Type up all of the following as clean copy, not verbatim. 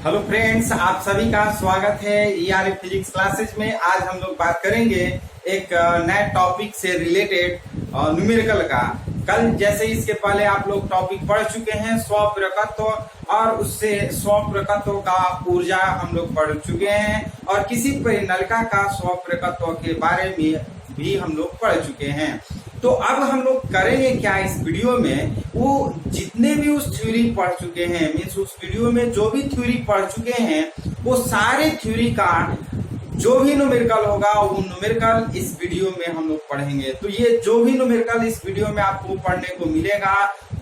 Hello friends, आप सभी का स्वागत है ईआरएफ फिजिक्स क्लासेज में। आज हम लोग बात करेंगे एक नए टॉपिक से रिलेटेड न्यूमेरिकल का। कल जैसे इसके पहले आप लोग टॉपिक पढ़ चुके हैं स्वप्रकत्व, और उससे स्वप्रकत्व का ऊर्जा हम लोग पढ़ चुके हैं, और किसी परिनलिका का स्वप्रकत्व के बारे में भी हम लोग पढ़ चुके हैं। तो अब हम लोग करेंगे क्या इस वीडियो में, वो जितने भी उस थ्योरी पढ़ चुके हैं, मीन्स उस वीडियो में जो भी थ्योरी पढ़ चुके हैं, वो सारे थ्योरी का जो भी न्यूमेरिकल होगा वो न्यूमेरिकल इस वीडियो में हम लोग पढ़ेंगे। तो ये जो भी न्यूमेरिकल इस वीडियो में आपको पढ़ने को मिलेगा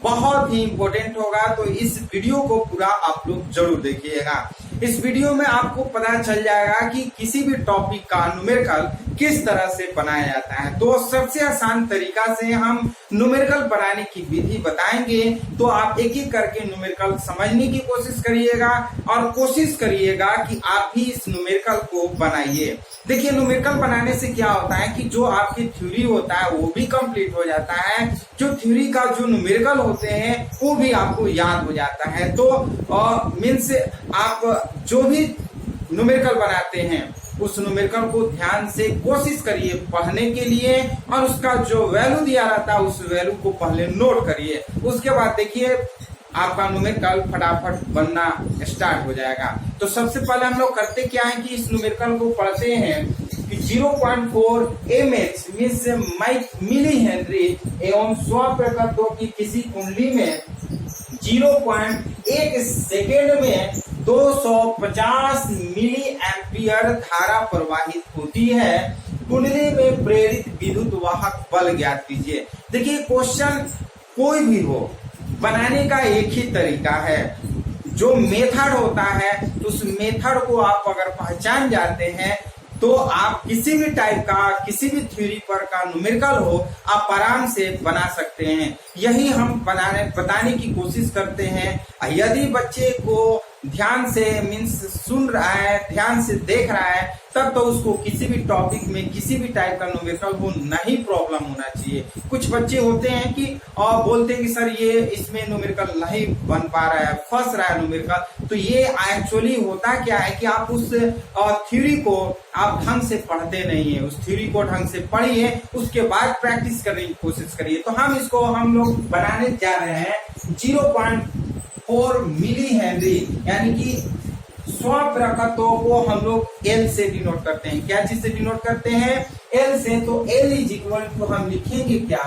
बहुत ही इंपॉर्टेंट होगा। तो इस वीडियो को पूरा आप लोग जरूर देखिएगा। इस वीडियो में आपको पता चल जाएगा कि किसी भी टॉपिक का न्यूमेरिकल किस तरह से बनाया जाता है। तो सबसे आसान तरीका से हम न्यूमेरिकल बनाने की विधि बताएंगे। तो आप एक एक करके न्यूमेरिकल समझने की कोशिश करिएगा, और कोशिश करिएगा कि आप भी इस न्यूमेरिकल को बनाइए। देखिए, न्यूमेरिकल बनाने से क्या होता है कि जो आपकी थ्योरी होता है वो भी कंप्लीट हो जाता है, जो थ्योरी का जो न्यूमेरिकल होते हैं वो भी आपको याद हो जाता है। तो मीन्स आप जो भी न्यूमेरिकल बनाते हैं उस न्यूमेरिकल को ध्यान से कोशिश करिए पढ़ने के लिए, और उसका जो वैल्यू दिया रहता है उस वैल्यू को पहले नोट करिए। उसके बाद देखिए आपका न्यूमेरिकल फटाफट बनना स्टार्ट हो जाएगा। तो सबसे पहले हम लोग करते क्या है कि इस न्यूमेरिकल को पढ़ते हैं कि 0.4 mH मीन्स मिली हेनरी एवं स्वप्रकत्व की किसी कुंडली में 0.1 सेकेंड में 250 मिली एम्पियर धारा प्रवाहित होती है। कुंडली में प्रेरित विद्युत वाहक बल ज्ञात कीजिए। देखिए, क्वेश्चन कोई भी हो, बनाने का एक ही तरीका है। जो मेथड होता है उस मेथड को आप अगर पहचान जाते हैं तो आप किसी भी टाइप का, किसी भी थ्योरी पर का न्यूमेरिकल हो आप आराम से बना सकते हैं। यही हम बताने की कोशिश करते हैं। यदि बच्चे को ध्यान से मीन्स सुन रहा है, ध्यान से देख रहा है, तब तो उसको किसी भी टॉपिक में किसी भी टाइप का न्यूमेरिकल हो नहीं प्रॉब्लम होना चाहिए। कुछ बच्चे होते हैं कि बोलते हैं कि सर ये इसमें न्यूमेरिकल नहीं बन पा रहा है, फंस रहा है न्यूमेरिकल। तो ये एक्चुअली होता क्या है कि आप उस थ्योरी को आप ढंग से पढ़ते नहीं है। उस थ्योरी को ढंग से पढ़िए, उसके बाद प्रैक्टिस करने की कोशिश करिए। तो हम लोग बनाने जा रहे हैं 0.4 मिली हेनरी, यानी कि स्वप्रकत्व को हम लोग एल से डिनोट करते हैं। क्या चीज से डिनोट करते हैं? एल से। तो एल इज इक्वल टू हम लिखेंगे क्या?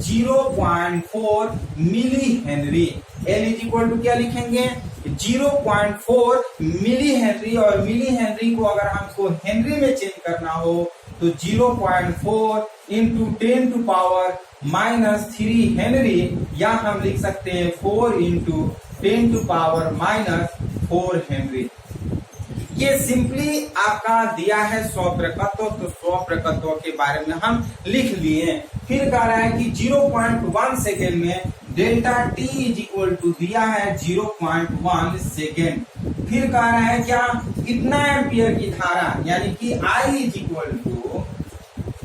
0.4 milli henry. L is equal to क्या लिखेंगे? 0.4 मिली हेनरी। और मिली हेनरी को अगर हमको हेनरी में चेंज करना हो तो 0.4 इंटू 10 टू पावर -3 हेनरी, या हम लिख सकते हैं 4 इंटू 10 टू पावर -4 हेनरी। ये सिंपली आपका दिया है स्वप्रकत्व। तो स्वप्रकत्व के बारे में हम लिख लिए। फिर कह रहा है कि 0.1 सेकेंड में delta T is equal to दिया है 0.1 सेकेंड। फिर कह रहा है क्या? कितना एम्पियर की धारा, यानी कि I is equal to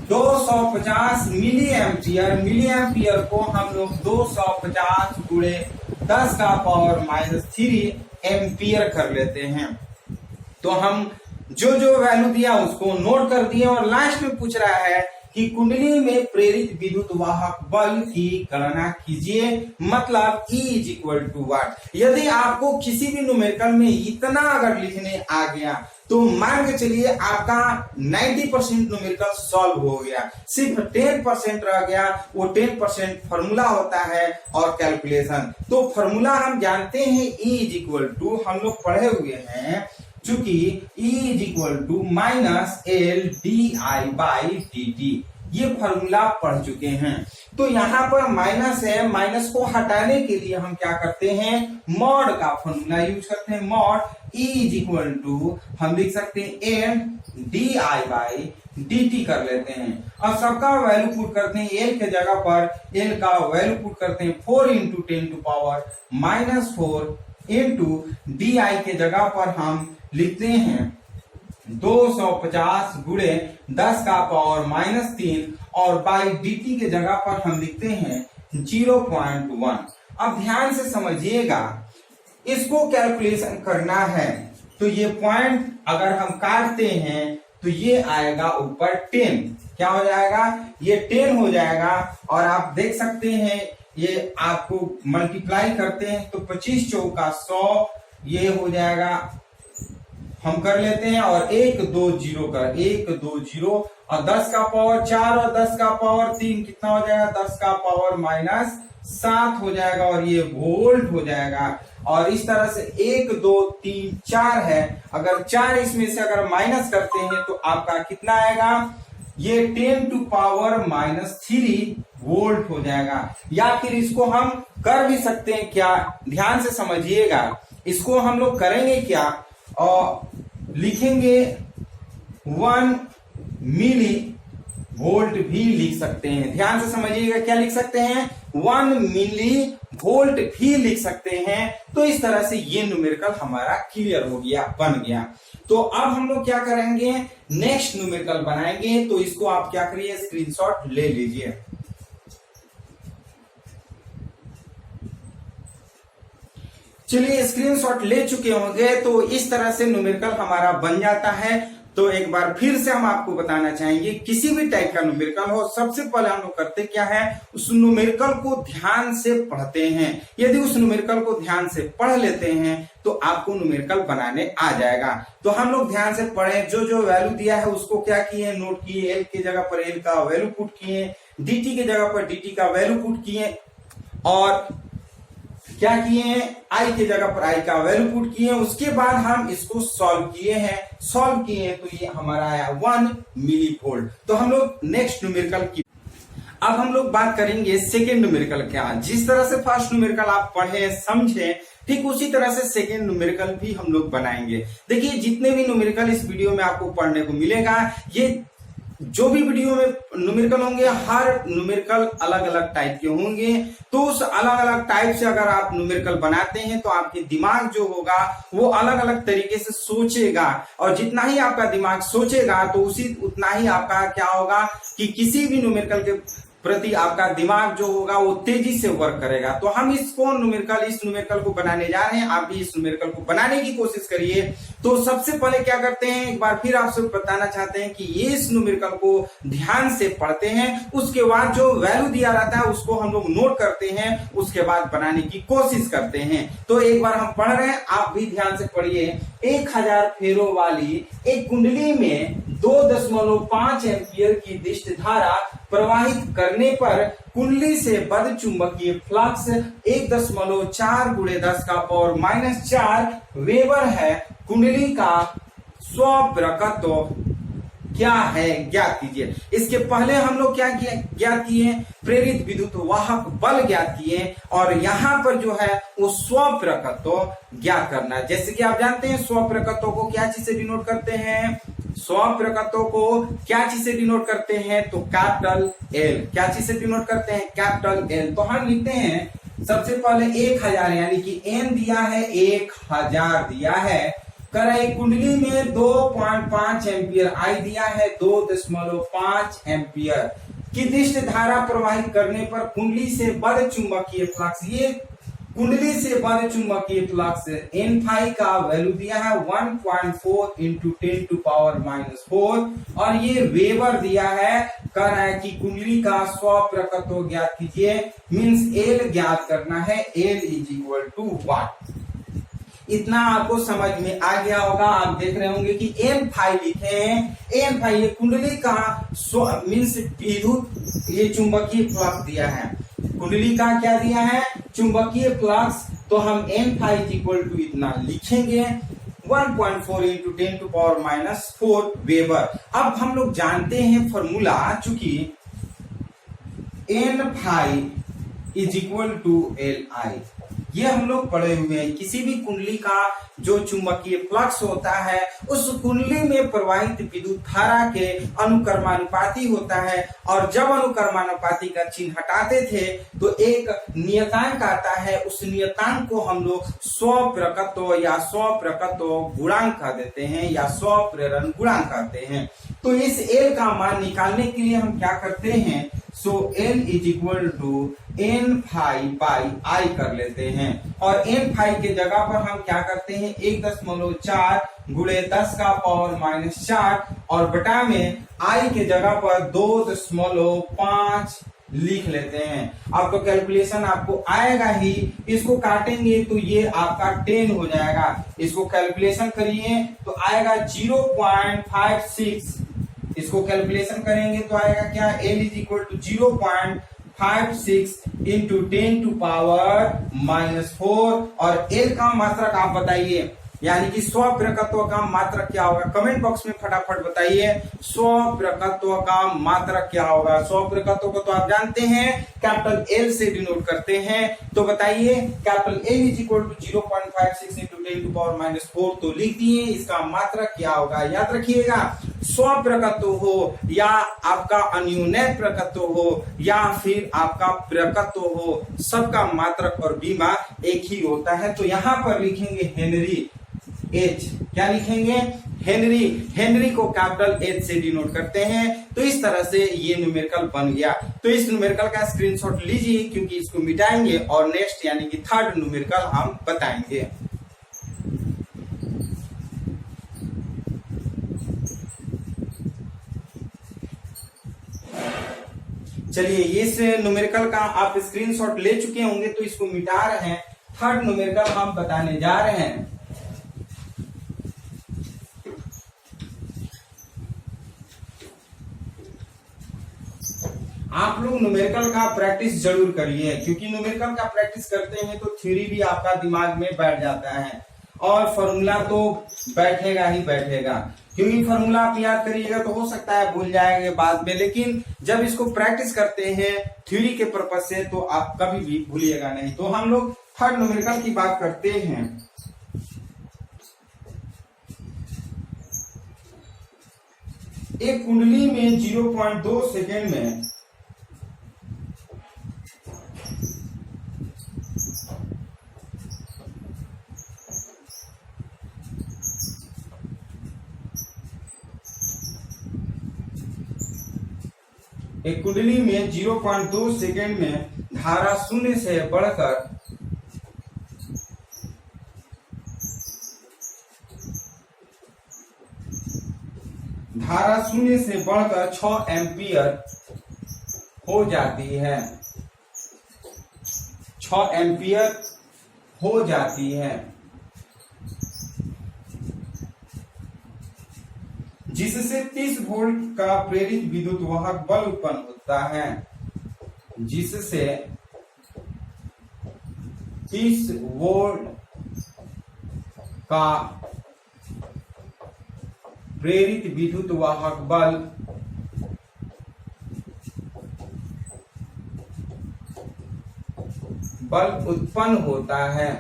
250 milliampere. Milliampere को हम लोग 250 गुणे 10 का पावर -3 एम्पियर कर लेते हैं। तो हम जो जो वैल्यू दिया उसको नोट कर दिए, और लास्ट में पूछ रहा है कि कुंडली में प्रेरित विद्युत वाहक बल की गणना कीजिए, मतलब E is equal to what. यदि आपको किसी भी न्यूमेरिकल में इतना अगर लिखने आ गया तो मान के चलिए आपका 90% न्यूमेरिकल सॉल्व हो गया। सिर्फ 10% रह गया। वो 10% फॉर्मूला होता है और कैलकुलेशन। तो फॉर्मूला हम जानते हैं E इज इक्वल टू, हम लोग पढ़े हुए हैं, चूंकि E is equal to -LdI/dt। ये फॉर्मूला पढ़ चुके हैं। तो यहाँ पर माइनस है, माइनस को हटाने के लिए हम क्या करते हैं? मॉड का फॉर्मूला यूज करते हैं। Mod E is equal to हम लिख सकते हैं MdI/dt कर लेते हैं, और सबका वैल्यू पुट करते हैं। L के जगह पर L का वैल्यू पुट करते हैं 4 into 10 to power -4 into DI के जगह पर हम लिखते हैं 250 गुणे 10 का पावर -3, और बाई dt के जगह पर हम लिखते हैं 0.1। अब ध्यान से समझिएगा, इसको कैलकुलेशन करना है तो ये पॉइंट अगर हम काटते हैं तो ये आएगा ऊपर 10। क्या हो जाएगा? ये 10 हो जाएगा। और आप देख सकते हैं ये आपको मल्टीप्लाई करते हैं तो 25 चौका 100 ये हो जाएगा, हम कर लेते हैं। और 1 2 0 कर 1 2 0 और 10 का पावर 4 और 10 का पावर 3 कितना हो जाएगा? 10 का पावर -7 हो जाएगा और ये वोल्ट हो जाएगा। और इस तरह से 1 2 3 4 है, अगर 4 इसमें से अगर माइनस करते हैं तो आपका कितना आएगा? ये 10 टू पावर -3 वोल्ट हो जाएगा। या फिर इसको हम कर भी सकते हैं क्या, ध्यान से समझिएगा। इसको हम लोग करेंगे क्या, और लिखेंगे 1 मिली वोल्ट भी लिख सकते हैं। ध्यान से समझिएगा, क्या लिख सकते हैं? 1 मिली वोल्ट भी लिख सकते हैं। तो इस तरह से ये न्यूमेरिकल हमारा क्लियर हो गया, बन गया। तो अब हम लोग क्या करेंगे, नेक्स्ट न्यूमेरिकल बनाएंगे। तो इसको आप क्या करिए, स्क्रीनशॉट ले लीजिए। चलिए स्क्रीनशॉट ले चुके होंगे। तो इस तरह से न्यूमेरिकल हमारा बन जाता है। तो एक बार फिर से हम आपको बताना चाहेंगे, किसी भी टाइप का न्यूमेरिकल हो, सबसे पहले हम लोग करते क्या है, उस न्यूमेरिकल को ध्यान से पढ़ते हैं। यदि उस न्यूमेरिकल को ध्यान से पढ़ लेते हैं तो आपको न्यूमेरिकल बनाने आ जाएगा। तो हम लोग ध्यान से पढ़ें, जो जो वैल्यू दिया है उसको क्या किए, नोट किए। एल की जगह पर एल का वैल्यू पुट किए, dt की जगह पर dt का वैल्यू पुट किए, और क्या किए हैं, आई की जगह पर आई का वैल्यू पुट किए। उसके बाद हम इसको सॉल्व किए हैं। सॉल्व किए तो ये हमारा आया 1 मिली वोल्ट। तो हम लोग नेक्स्ट न्यूमेरिकल की अब हम लोग बात करेंगे सेकेंड न्यूमेरिकल। क्या, जिस तरह से फर्स्ट न्यूमेरिकल आप पढ़े समझे, ठीक उसी तरह से सेकेंड न्यूमेरिकल भी हम लोग बनाएंगे। देखिए जितने भी न्यूमेरिकल इस वीडियो में आपको पढ़ने को मिलेगा, ये जो भी वीडियो में न्यूमेरिकल होंगे, हर न्यूमेरिकल अलग अलग टाइप के होंगे। तो उस अलग अलग टाइप से अगर आप न्यूमेरिकल बनाते हैं तो आपके दिमाग जो होगा वो अलग अलग तरीके से सोचेगा। और जितना ही आपका दिमाग सोचेगा तो उतना ही आपका क्या होगा कि किसी भी न्यूमेरिकल के प्रति आपका दिमाग जो होगा वो तेजी से वर्क करेगा। तो हम इस न्यूमेरिकल को बनाने जा रहे हैं। आप भी इस न्यूमेरिकल को बनाने की कोशिश करिए। तो सबसे पहले क्या करते हैं, एक बार फिर आपसे बताना चाहते हैं कि ये इस न्यूमेरिकल को ध्यान से पढ़ते हैं। उसके बाद जो वैल्यू दिया रहता है उसको हम लोग नोट करते हैं, उसके बाद बनाने की कोशिश करते हैं। तो एक बार हम पढ़ रहे हैं, आप भी ध्यान से पढ़िए। 1000 फेरों वाली एक कुंडली में 2.5 एम्पियर की दिष्ट धारा प्रवाहित करने पर कुंडली से बद्ध चुंबकीय फ्लक्स 1.4 × 10 का पावर -4 वेबर है। कुंडली का स्वप्रकत्व क्या है, ज्ञात कीजिए। इसके पहले हम लोग क्या ज्ञात किए, प्रेरित विद्युत वाहक बल ज्ञात किए। और यहाँ पर जो है वो स्वप्रकत्व ज्ञात करना है। जैसे कि आप जानते हैं स्वप्रकत्व को क्या चीज से डिनोट करते हैं, स्वप्रकत्व को क्या चीज से डिनोट करते हैं, तो कैपिटल एल। क्या चीज से डिनोट करते हैं, कैपिटल एल। तो हम लिखते हैं सबसे पहले 1000, यानी कि एन दिया है 1000 दिया है, करे कुंडली में 2.5 एम्पियर, आई दिया है 2.5 एम्पियर की दिष्ट धारा प्रवाहित करने पर कुंडली से बद्ध चुंबकीय फ्लक्स, ये कुंडली से बद्ध चुंबकीय फ्लक्स एन फाई का वैल्यू दिया है 1.4 × 10⁻⁴, और ये वेबर दिया है। कह रहा है कि कुंडली का स्वप्रकत्व ज्ञात कीजिए, मीन्स एल ज्ञात करना है। L = what. इतना आपको समझ में आ गया होगा। आप देख रहे होंगे कि एन फाई लिखे हैं। एन फाई ये कुंडली का मीन्स विद्युत, ये चुंबकीय फ्लक्स दिया है। कुंडली का क्या दिया है, चुंबकीय फ्लक्स। तो हम एन फाई = इतना लिखेंगे, 1.4 × 10⁻⁴ वेबर। अब हम लोग जानते हैं फॉर्मूला, चूंकि एन फाई = Li, ये हम लोग पढ़े हुए हैं। किसी भी कुंडली का जो चुंबकीय फ्लक्स होता है उस कुंडली में प्रवाहित विद्युत धारा के अनुक्रमानुपाती होता है। और जब अनुक्रमानुपाती का चिन्ह हटाते थे तो एक नियतांक आता है, उस नियतांक को हम लोग स्वप्रकत्व या स्वप्रकत्व गुणांक कह देते हैं, या स्वप्रेरण गुणांक कहते हैं। तो इस एल का मान निकालने के लिए हम क्या करते हैं, so L is equal to n phi by I कर लेते हैं। और n फाई के जगह पर हम क्या करते हैं 1.4 गुणे 10 का पावर -4 और बटा में I के जगह पर 2.5 लिख लेते हैं। अब तो कैलकुलेशन आपको आएगा ही, इसको काटेंगे तो ये आपका 10 हो जाएगा। इसको कैलकुलेशन करिए तो आएगा 0.56। इसको कैलकुलेशन करेंगे तो आएगा क्या L is equal to 0.56 into 10 to power -4। और L का मात्रक आप बताइए, यानी कि स्वप्रकत्व का मात्रक क्या होगा? कमेंट बॉक्स में फटाफट बताइए स्वप्रकत्व का मात्रक क्या होगा। स्वप्रकत्व को तो आप जानते हैं कैपिटल L से डिनोट करते हैं, तो बताइए capital L is equal to 0.56 into 10 to power -4 तो लिख दिए। इसका मात्रक क्या होगा? याद रखिएगा, स्वप्रकत्व हो या आपका अन्यूनय प्रकत्व हो या फिर आपका प्रकत्व हो, सबका मात्रक और बीमा एक ही होता है। तो यहां पर लिखेंगे हेनरी H। क्या लिखेंगे? हेनरी। हेनरी को कैपिटल H से डिनोट करते हैं। तो इस तरह से ये न्यूमेरिकल बन गया। तो इस न्यूमेरिकल का स्क्रीनशॉट लीजिए, क्योंकि इसको मिटाएंगे और नेक्स्ट यानी कि थर्ड न्यूमेरिकल हम बताएंगे। चलिए, इस न्यूमेरिकल का आप स्क्रीनशॉट ले चुके होंगे, तो इसको मिटा रहे हैं। थर्ड न्यूमेरिकल हम बताने जा रहे हैं। आप लोग न्यूमेरिकल का प्रैक्टिस जरूर करिए, क्योंकि न्यूमेरिकल का प्रैक्टिस करते हैं तो थ्योरी भी आपका दिमाग में बैठ जाता है और फॉर्मूला तो बैठेगा ही बैठेगा। क्योंकि फॉर्मूला आप याद करिएगा तो हो सकता है भूल जाएंगे बाद में, लेकिन जब इसको प्रैक्टिस करते हैं थ्योरी के पर्पज से तो आप कभी भी भूलिएगा नहीं। तो हम लोग थर्ड न्यूमेरिकल की बात करते हैं। एक कुंडली में 0.2 सेकेंड में एक कुंडली में 0.2 सेकेंड में धारा शून्य से बढ़कर धारा शून्य से बढ़कर 6 एम्पियर हो जाती है। 6 एम्पियर हो जाती है, जिससे 30 वोल्ट का प्रेरित विद्युत वाहक बल उत्पन्न होता है। जिससे 30 वोल्ट का प्रेरित विद्युत वाहक बल उत्पन्न होता है।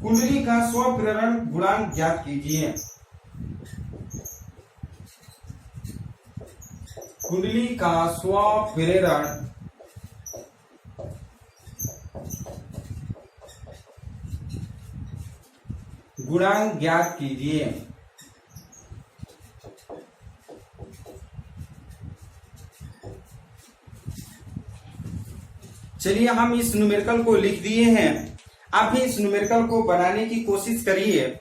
कुंडली का स्वप्रेरण गुणांक ज्ञात कीजिए। कुंडली का स्वप्रेरण गुणांक ज्ञात कीजिए। चलिए, हम इस न्यूमेरिकल को लिख दिए हैं। आप भी इस न्यूमेरिकल को बनाने की कोशिश करिए।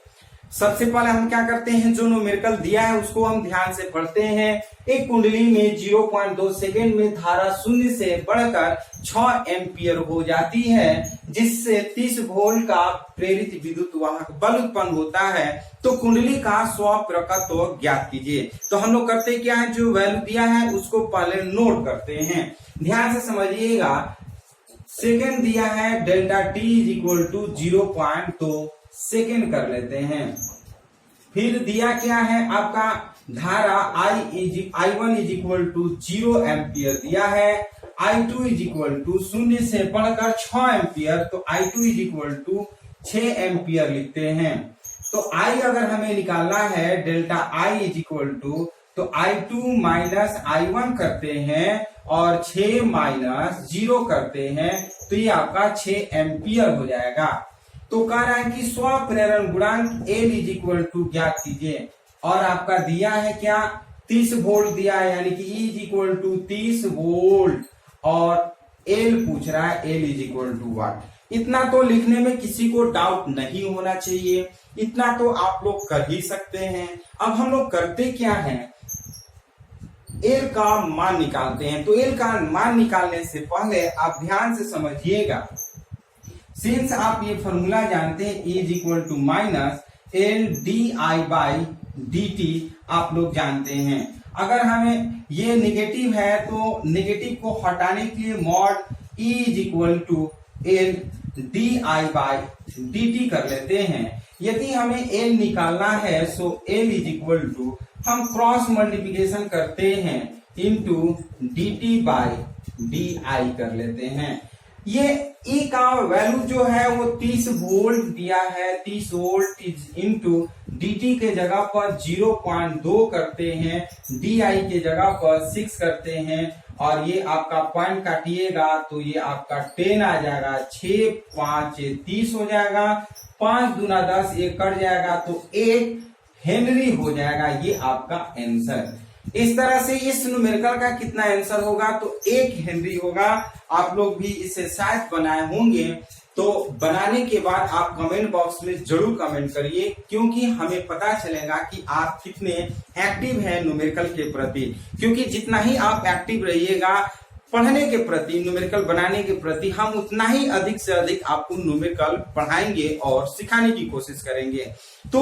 सबसे पहले हम क्या करते हैं, जो न्यूमेरिकल दिया है उसको हम ध्यान से पढ़ते हैं। एक कुंडली में 0.2 सेकेंड में धारा शून्य से बढ़कर 6 एम्पियर हो जाती है, जिससे 30 वोल्ट का प्रेरित विद्युत वाहक बल उत्पन्न होता है। तो कुंडली का स्वप्रकत्व ज्ञात कीजिए। तो हम लोग करते क्या है, जो वैल्यू दिया है उसको पहले नोट करते हैं। ध्यान से समझिएगा। सेकेंड दिया है delta T is equal to 0.2 second कर लेते हैं। फिर दिया क्या है आपका, धारा I1 is equal to 0 ampere दिया है। I2 इज इक्वल टू शून्य से बढ़कर 6 एम्पियर, तो I2 is equal to 6 ampere लिखते हैं। तो I अगर हमें निकालना है delta I is equal to, तो I2 माइनस I1 करते हैं और 6 माइनस 0 करते हैं, तो ये आपका 6 एम्पियर हो जाएगा। तो कह रहा है कि स्व प्रेरण गुणांक L इज इक्वल टू ज्ञात कीजिए, और आपका दिया है क्या 30 वोल्ट दिया है, यानी कि E is equal to 30 volt, और L पूछ रहा है L is equal to what. इतना तो लिखने में किसी को डाउट नहीं होना चाहिए, इतना तो आप लोग कर ही सकते हैं। अब हम लोग करते क्या है, L का मान निकालते हैं। तो L का मान निकालने से पहले आप ध्यान से समझिएगा, सिंस आप ये फॉर्मूला जानते हैं E is equal to minus L D I by D T, आप लोग जानते हैं। अगर हमें ये नेगेटिव है तो नेगेटिव को हटाने के लिए mod E is equal to L D I by D T कर लेते हैं। यदि हमें L निकालना है so L is equal to हम क्रॉस मल्टीप्लिकेशन करते हैं into D T by D I कर लेते हैं। ये E का वैल्यू जो है वो 30 वोल्ट दिया है, 30 वोल्ट इंटू dt के जगह पर 0.2 करते हैं, di के जगह पर 6 करते हैं, और ये आपका पॉइंट काटिएगा तो ये आपका 10 आ जाएगा, 6 5 30 हो जाएगा, 5 दूना 10, ये कट जाएगा तो 1 हेनरी हो जाएगा। ये आपका आंसर। इस तरह से इस न्यूमेरिकल का कितना आंसर होगा तो 1 हेनरी होगा। आप लोग भी इसे शायद बनाए होंगे, तो बनाने के बाद आप कमेंट बॉक्स में जरूर कमेंट करिए, क्योंकि हमें पता चलेगा कि आप कितने एक्टिव हैं न्यूमेरिकल के प्रति। क्योंकि जितना ही आप एक्टिव रहिएगा पढ़ने के प्रति, न्यूमेरिकल बनाने के प्रति, हम उतना ही अधिक से अधिक आपको न्यूमेरिकल पढ़ाएंगे और सिखाने की कोशिश करेंगे। तो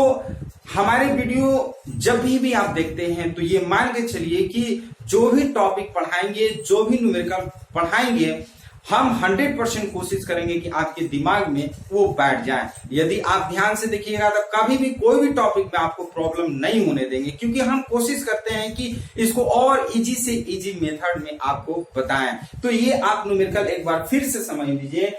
हमारे वीडियो जब भी आप देखते हैं तो ये मान के चलिए कि जो भी टॉपिक पढ़ाएंगे, जो भी न्यूमेरिकल पढ़ाएंगे, हम 100% कोशिश करेंगे कि आपके दिमाग में वो बैठ जाए। यदि आप ध्यान से देखिएगा तो कभी भी कोई भी टॉपिक में आपको प्रॉब्लम नहीं होने देंगे, क्योंकि हम कोशिश करते हैं कि इसको और इजी से इजी मेथड में आपको बताएं। तो ये आप न्यूमेरिकल एक बार फिर से समझ लीजिए।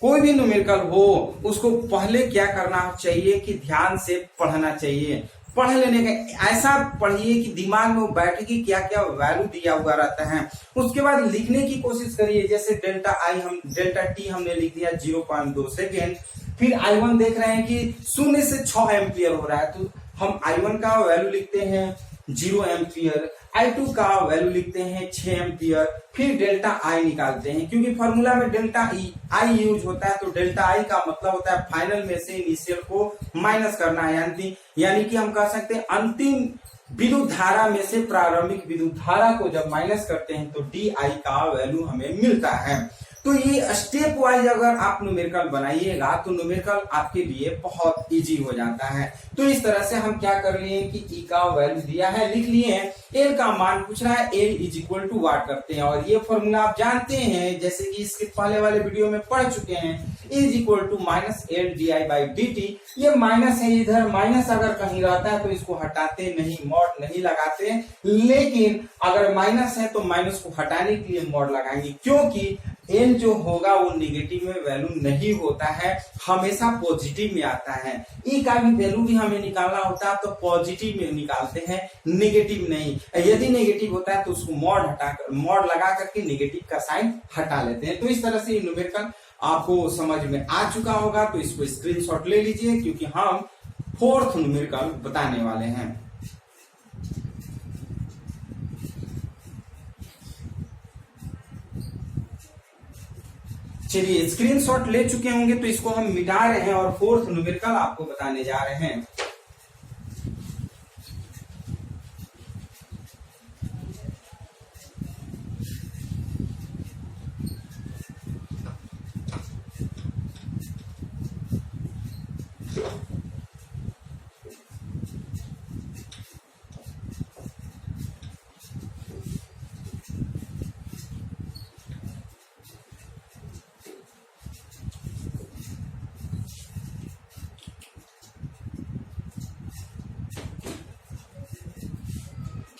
कोई भी न्यूमेरिकल हो उसको पहले क्या करना चाहिए कि ध्यान से पढ़ना चाहिए। पढ़ लेने का ऐसा पढ़िए कि दिमाग में वो बैठे कि क्या क्या वैल्यू दिया हुआ रहता है। उसके बाद लिखने की कोशिश करिए, जैसे डेल्टा टी हमने लिख दिया 0.2 सेकेंड। फिर I1 देख रहे हैं कि 0 से 6 एम्पियर हो रहा है, तो हम I1 का वैल्यू लिखते हैं 0 एम्पियर, I2 का वैल्यू लिखते हैं 6 एम्पियर, फिर डेल्टा I निकालते हैं। क्योंकि फॉर्मूला में डेल्टा I यूज होता है, तो डेल्टा I का मतलब होता है फाइनल में से इनिशियल को माइनस करना है, यानी कि हम कह सकते हैं अंतिम विद्युत धारा में से प्रारंभिक विद्युत धारा को जब माइनस करते हैं तो DI का वैल्यू हमें मिलता है। तो ये स्टेप वाइज अगर आप न्यूमेरिकल बनाइएगा तो न्यूमेरिकल आपके लिए बहुत इजी हो जाता है। तो इस तरह से हम क्या कर लिए कि E का वैल्यू दिया है, लिख लिए हैं। L का मान पूछ रहा है, L इज इक्वल टू वाट करते हैं, और ये फॉर्मूला आप जानते हैं, जैसे कि इसके पहले वाले वीडियो में पढ़ चुके हैं। E is equal to minus L D I by D T. ये माइनस है, इधर माइनस अगर कहीं रहता है तो इसको हटाते नहीं, मॉड नहीं लगाते, लेकिन अगर माइनस है तो माइनस को हटाने के लिए मॉड लगाएंगे, क्योंकि N जो होगा वो नेगेटिव में वैल्यू नहीं होता है, हमेशा पॉजिटिव में आता है। E का भी वैल्यू भी हमें निकालना होता है तो पॉजिटिव में निकालते हैं, नेगेटिव नहीं। यदि नेगेटिव होता है तो उसको मॉड लगा करके नेगेटिव का साइन हटा लेते हैं। तो इस तरह से न्यूमेरिकल आपको समझ में आ चुका होगा, तो इसको स्क्रीनशॉट ले लीजिए, क्योंकि हम 4th न्यूमेरिकल बताने वाले हैं। चलिए स्क्रीनशॉट ले चुके होंगे तो इसको हम मिटा रहे हैं और 4th न्यूमेरिकल आपको बताने जा रहे हैं।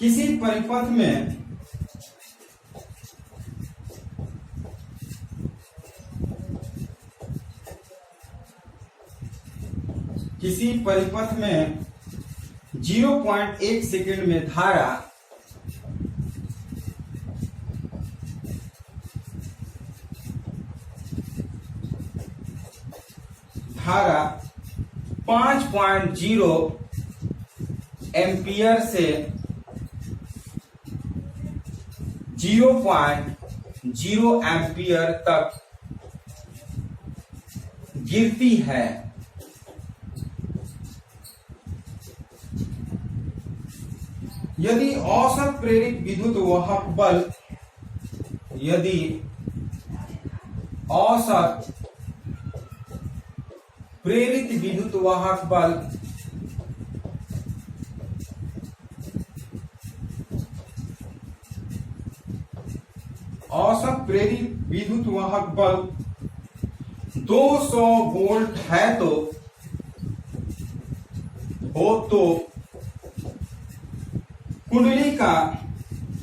किसी परिपथ में किसी परिपथ में 0.1 सेकेंड में धारा धारा 5.0 एम्पियर से 0.0 एम्पियर तक गिरती है। यदि औसत प्रेरित विद्युत वाहक बल, यदि औसत प्रेरित विद्युत वाहक बल औसत प्रेरित विद्युत वाहक बल 200 वोल्ट है तो कुंडली का,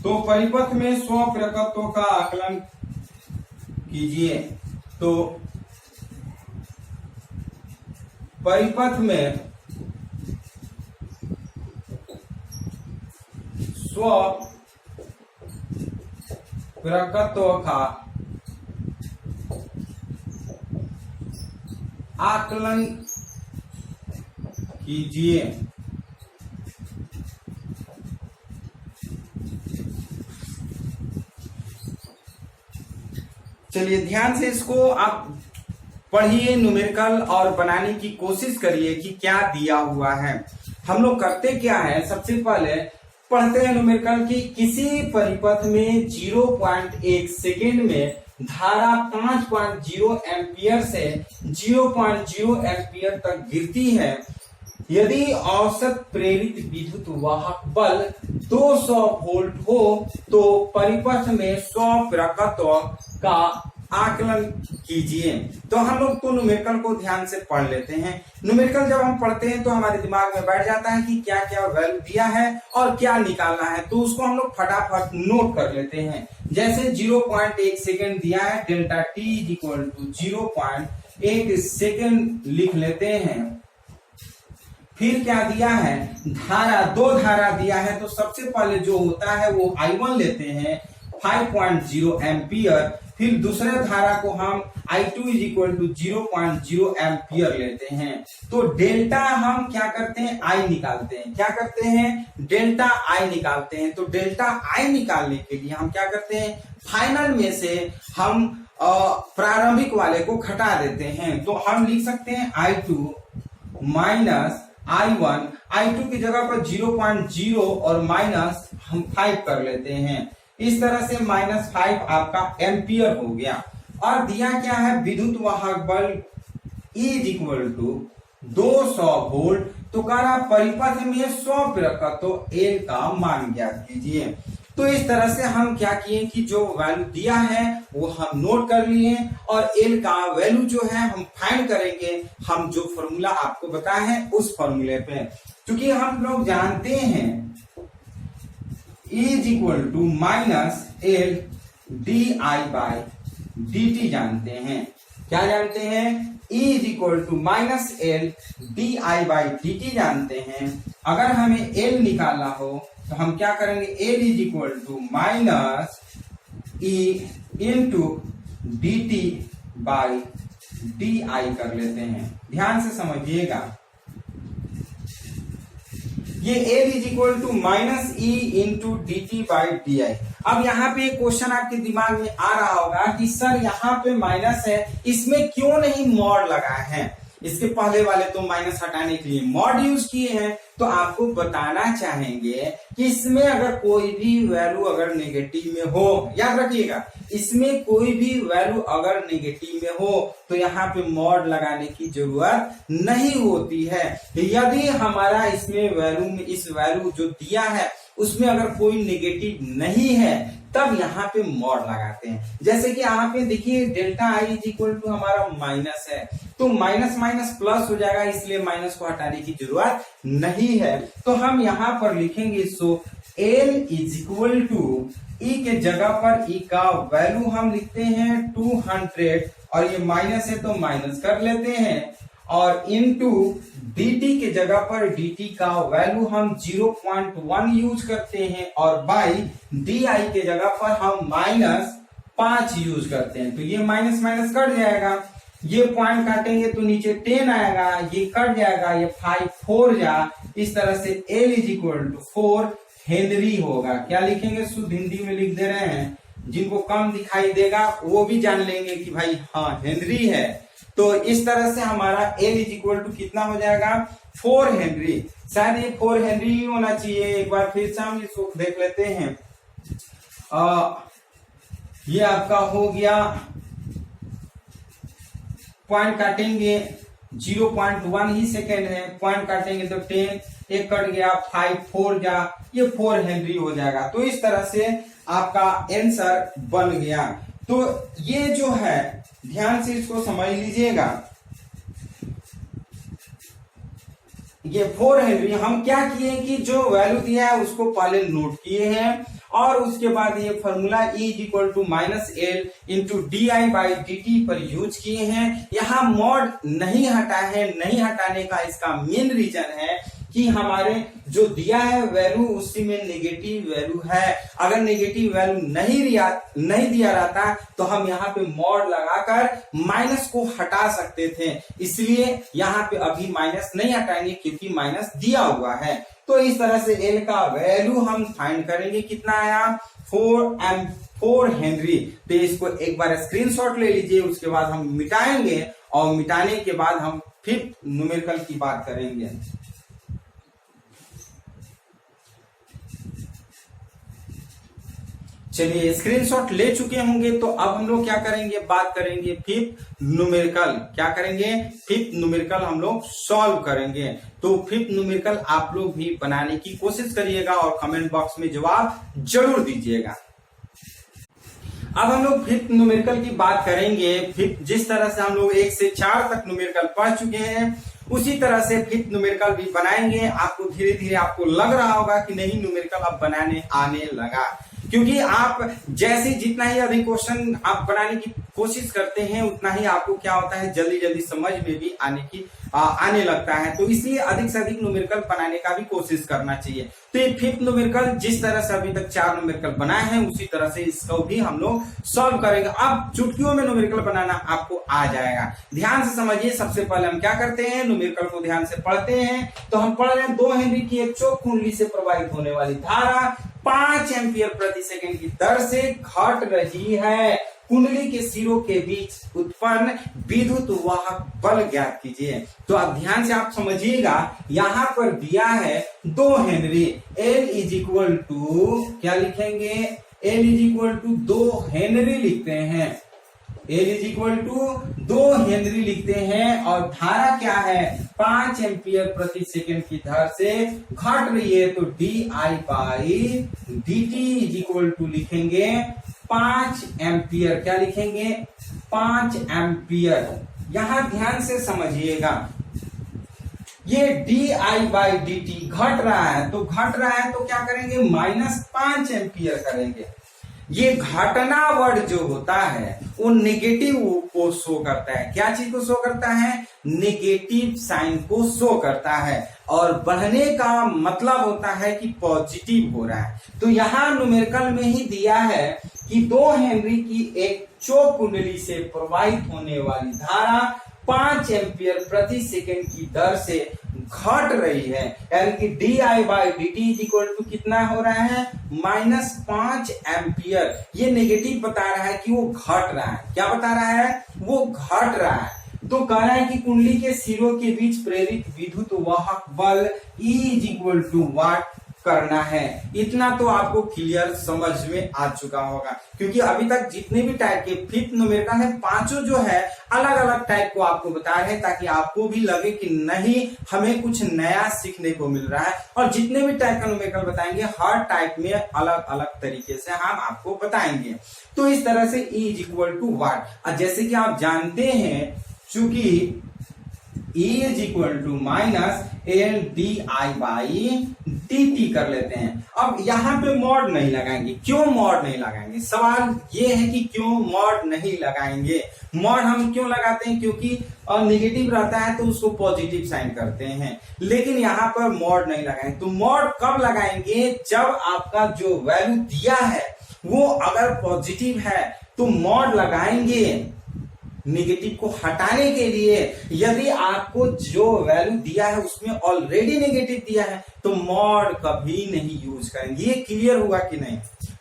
तो परिपथ में स्वप्रेरकत्व का आकलन कीजिए। तो परिपथ में स्वप्रेरकत्व का आकलन कीजिए। चलिए ध्यान से इसको आप पढ़िए, न्यूमेरिकल और बनाने की कोशिश करिए कि क्या दिया हुआ है। हम लोग करते क्या है, सबसे पहले पढ़ते हैं न्यूमेरिकल की किसी परिपथ में 0.1 सेकेंड में धारा 5.0 एम्पियर से 0.0 एम्पियर तक गिरती है। यदि औसत प्रेरित विद्युत वाहक बल 200 वोल्ट हो तो परिपथ में स्वप्रेरकत्व का आकलन कीजिए। तो हम लोग तो न्यूमेरिकल को ध्यान से पढ़ लेते हैं। न्यूमेरिकल जब हम पढ़ते हैं तो हमारे दिमाग में बैठ जाता है कि क्या क्या वैल्यू दिया है और क्या निकालना है, तो उसको हम लोग फटाफट नोट कर लेते हैं। जैसे 0.1 सेकेंड दिया है, delta T is equal to 0.1 second लिख लेते हैं। फिर क्या दिया है, धारा, दो धारा दिया है, तो सबसे पहले जो होता है वो I1 लेते हैं 5.0 एम्पियर। फिर दूसरे धारा को हम I2 is equal to 0.0 ampere लेते हैं। तो डेल्टा हम क्या करते हैं, I निकालते हैं। क्या करते हैं, डेल्टा I निकालते हैं। तो डेल्टा I निकालने के लिए हम क्या करते हैं, फाइनल में से हम प्रारंभिक वाले को घटा देते हैं। तो हम लिख सकते हैं I2 माइनस I1, I2 की जगह पर 0.0 और माइनस हम 5 कर लेते हैं। इस तरह से -5 आपका एम्पियर हो गया। और दिया क्या है, विद्युत वाहक बल E is equal to 200 volt. तो कह रहा परिपथ में स्वप्रेरकत्व L का मान ज्ञात कीजिए। तो इस तरह से हम क्या किए कि जो वैल्यू दिया है वो हम नोट कर लिए और L का वैल्यू जो है हम फाइंड करेंगे, हम जो फॉर्मूला आपको बताए हैं उस फॉर्मूले पे। क्योंकि हम लोग जानते हैं E is equal to minus L DI/dt जानते हैं। क्या जानते हैं, E is equal to minus L DI/dt जानते हैं। अगर हमें L निकालना हो तो हम क्या करेंगे, L is equal to minus E into DT/DI कर लेते हैं। ध्यान से समझिएगा, ये L is equal to minus E into DT/DI। अब यहाँ पे एक क्वेश्चन आपके दिमाग में आ रहा होगा कि सर यहाँ पे माइनस है, इसमें क्यों नहीं मॉड लगाए हैं। इसके पहले वाले तो माइनस हटाने के लिए मॉड यूज किए हैं। तो आपको बताना चाहेंगे कि इसमें अगर कोई भी वैल्यू अगर नेगेटिव में हो, याद रखिएगा, इसमें कोई भी वैल्यू अगर नेगेटिव में हो तो यहाँ पे मॉड लगाने की जरूरत नहीं होती है। यदि हमारा इसमें वैल्यू में इस वैल्यू जो दिया है उसमें अगर कोई नेगेटिव नहीं है तब यहाँ पे मॉड लगाते हैं। जैसे कि यहाँ पे देखिए delta I is equal to हमारा माइनस है, तो माइनस माइनस प्लस हो जाएगा, इसलिए माइनस को हटाने की जरूरत नहीं है। तो हम यहाँ पर लिखेंगे so L is equal to E के जगह पर E का वैल्यू हम लिखते हैं 200 और ये माइनस है तो माइनस कर लेते हैं, और इनटू dt के जगह पर dt का वैल्यू हम 0.1 यूज करते हैं और बाई di के जगह पर हम -5 यूज करते हैं। तो ये माइनस माइनस कट जाएगा, ये पॉइंट काटेंगे तो नीचे 10 आएगा, ये कट जाएगा, ये 5 4 जा, इस तरह से L is equal to 4 henry होगा। क्या लिखेंगे, शुद्ध हिंदी में लिख दे रहे हैं, जिनको कम दिखाई देगा वो भी जान लेंगे कि भाई हाँ हेनरी है। तो इस तरह से हमारा L इज इक्वल टू कितना हो जाएगा, 4 हेनरी। शायद ये 4 हेनरी ही होना चाहिए, एक बार फिर से हम इसको देख लेते हैं। ये आपका हो गया, पॉइंट काटेंगे 0.1 ही सेकेंड है, पॉइंट काटेंगे तो 10, एक कट गया, 5 4 जा, ये 4 हेनरी हो जाएगा। तो इस तरह से आपका आंसर बन गया। तो ये जो है ध्यान से इसको समझ लीजिएगा, ये 4 हेनरी हम क्या किए कि जो वैल्यू दिया है उसको पहले नोट किए हैं और उसके बाद ये formula E is equal to -L into DI/dt पर यूज किए हैं। यहाँ मॉड नहीं हटा है, नहीं हटाने का इसका मेन रीजन है कि हमारे जो दिया है वैल्यू उसी में नेगेटिव वैल्यू है। अगर नेगेटिव वैल्यू नहीं दिया रहता तो हम यहाँ पे मॉड लगाकर माइनस को हटा सकते थे, इसलिए यहाँ पे अभी माइनस नहीं हटाएंगे क्योंकि माइनस दिया हुआ है। तो इस तरह से L का वैल्यू हम फाइंड करेंगे, कितना आया 4 हेनरी। तो इसको एक बार स्क्रीनशॉट ले लीजिए, उसके बाद हम मिटाएंगे और मिटाने के बाद हम फिर न्यूमेरिकल की बात करेंगे। चलिए स्क्रीनशॉट ले चुके होंगे, तो अब हम लोग क्या करेंगे, बात करेंगे फिफ्थ न्यूमेरिकल। क्या करेंगे, फिफ्थ न्यूमेरिकल हम लोग सॉल्व करेंगे। तो फिफ्थ न्यूमेरिकल आप लोग भी बनाने की कोशिश करिएगा और कमेंट बॉक्स में जवाब जरूर दीजिएगा। अब हम लोग फिफ्थ न्यूमेरिकल की बात करेंगे। फिफ्थ जिस तरह से हम लोग 1 से 4 तक न्यूमेरिकल पढ़ चुके हैं, उसी तरह से फिफ्थ न्यूमेरिकल भी बनाएंगे। आपको धीरे धीरे आपको लग रहा होगा कि नहीं न्यूमेरिकल अब बनाने आने लगा, क्योंकि आप जैसे जितना ही अधिक क्वेश्चन आप बनाने की कोशिश करते हैं उतना ही आपको क्या होता है, जल्दी जल्दी समझ में भी आने लगता है। तो इसलिए अधिक से अधिक न्यूमेरिकल बनाने का भी कोशिश करना चाहिए। तो ये फिफ्थ न्यूमेरिकल जिस तरह से अभी तक 4 न्यूमेरिकल बनाए हैं उसी तरह से इसको भी हम लोग सॉल्व करेंगे। अब चुटकियों में न्यूमेरिकल बनाना आपको आ जाएगा। ध्यान से समझिए, सबसे पहले हम क्या करते हैं, न्यूमेरिकल को ध्यान से पढ़ते हैं। तो हम पढ़ रहे हैं 2 हेनरी की एक चौक कुंडली से प्रवाहित होने वाली धारा 5 एम्पियर प्रति सेकंड की दर से घट रही है। कुंडली के सिरों के बीच उत्पन्न विद्युत वाहक बल ज्ञात कीजिए। तो अब ध्यान से आप समझिएगा, यहाँ पर दिया है 2 henry. L is equal to क्या लिखेंगे, L is equal to 2 henry लिखते हैं। L is equal to 2 henry लिखते हैं और धारा क्या है, 5 एम्पियर प्रति सेकंड की दर से घट रही है। तो DI/dt इज इक्वल टू लिखेंगे 5 एम्पियर। क्या लिखेंगे, 5 एम्पियर। यहां ध्यान से समझिएगा, ये DI/dt घट रहा है, तो घट रहा है तो क्या करेंगे, -5 एम्पियर करेंगे। ये घटना वर्ड जो होता है वो नेगेटिव को शो करता है। क्या चीज को शो करता है, नेगेटिव साइन को शो करता है। और बढ़ने का मतलब होता है कि पॉजिटिव हो रहा है। तो यहाँ न्यूमेरिकल में ही दिया है कि 2 हेनरी की एक चौक कुंडली से प्रवाहित होने वाली धारा 5 एम्पियर प्रति सेकंड की दर से घट रही है, यानी कि DI/dt इज इक्वल टू कितना हो रहा है, -5 एम्पियर। ये नेगेटिव बता रहा है कि वो घट रहा है। क्या बता रहा है, वो घट रहा है। तो कह रहा है कि कुंडली के सिरों के बीच प्रेरित विद्युत वाहक बल E इज इक्वल टू वाट करना है। इतना तो आपको क्लियर समझ में आ चुका होगा, क्योंकि अभी तक जितने भी टाइप के फिफ्थ न्यूमेरिकल है, पांचों जो है अलग अलग टाइप को आपको बता रहे हैं, ताकि आपको भी लगे कि नहीं हमें कुछ नया सीखने को मिल रहा है। और जितने भी टाइप का न्यूमेरिकल बताएंगे हर टाइप में अलग अलग तरीके से हम आपको बताएंगे। तो इस तरह से E इज इक्वल टू वाट। जैसे कि आप जानते हैं, चूंकि E is equal to -LDI/dt कर लेते हैं। अब यहाँ पे मॉड नहीं लगाएंगे। क्यों मॉड नहीं लगाएंगे, सवाल ये है कि क्यों मॉड नहीं लगाएंगे। मॉड हम क्यों लगाते हैं, क्योंकि नेगेटिव रहता है तो उसको पॉजिटिव साइन करते हैं, लेकिन यहाँ पर मॉड नहीं लगाएंगे। तो मॉड कब लगाएंगे, जब आपका जो वैल्यू दिया है वो अगर पॉजिटिव है तो मॉड लगाएंगे। नेगेटिव को हटाने के लिए यदि आपको जो वैल्यू दिया है उसमें ऑलरेडी नेगेटिव दिया है तो मॉड कभी नहीं यूज करेंगे। ये क्लियर हुआ कि नहीं?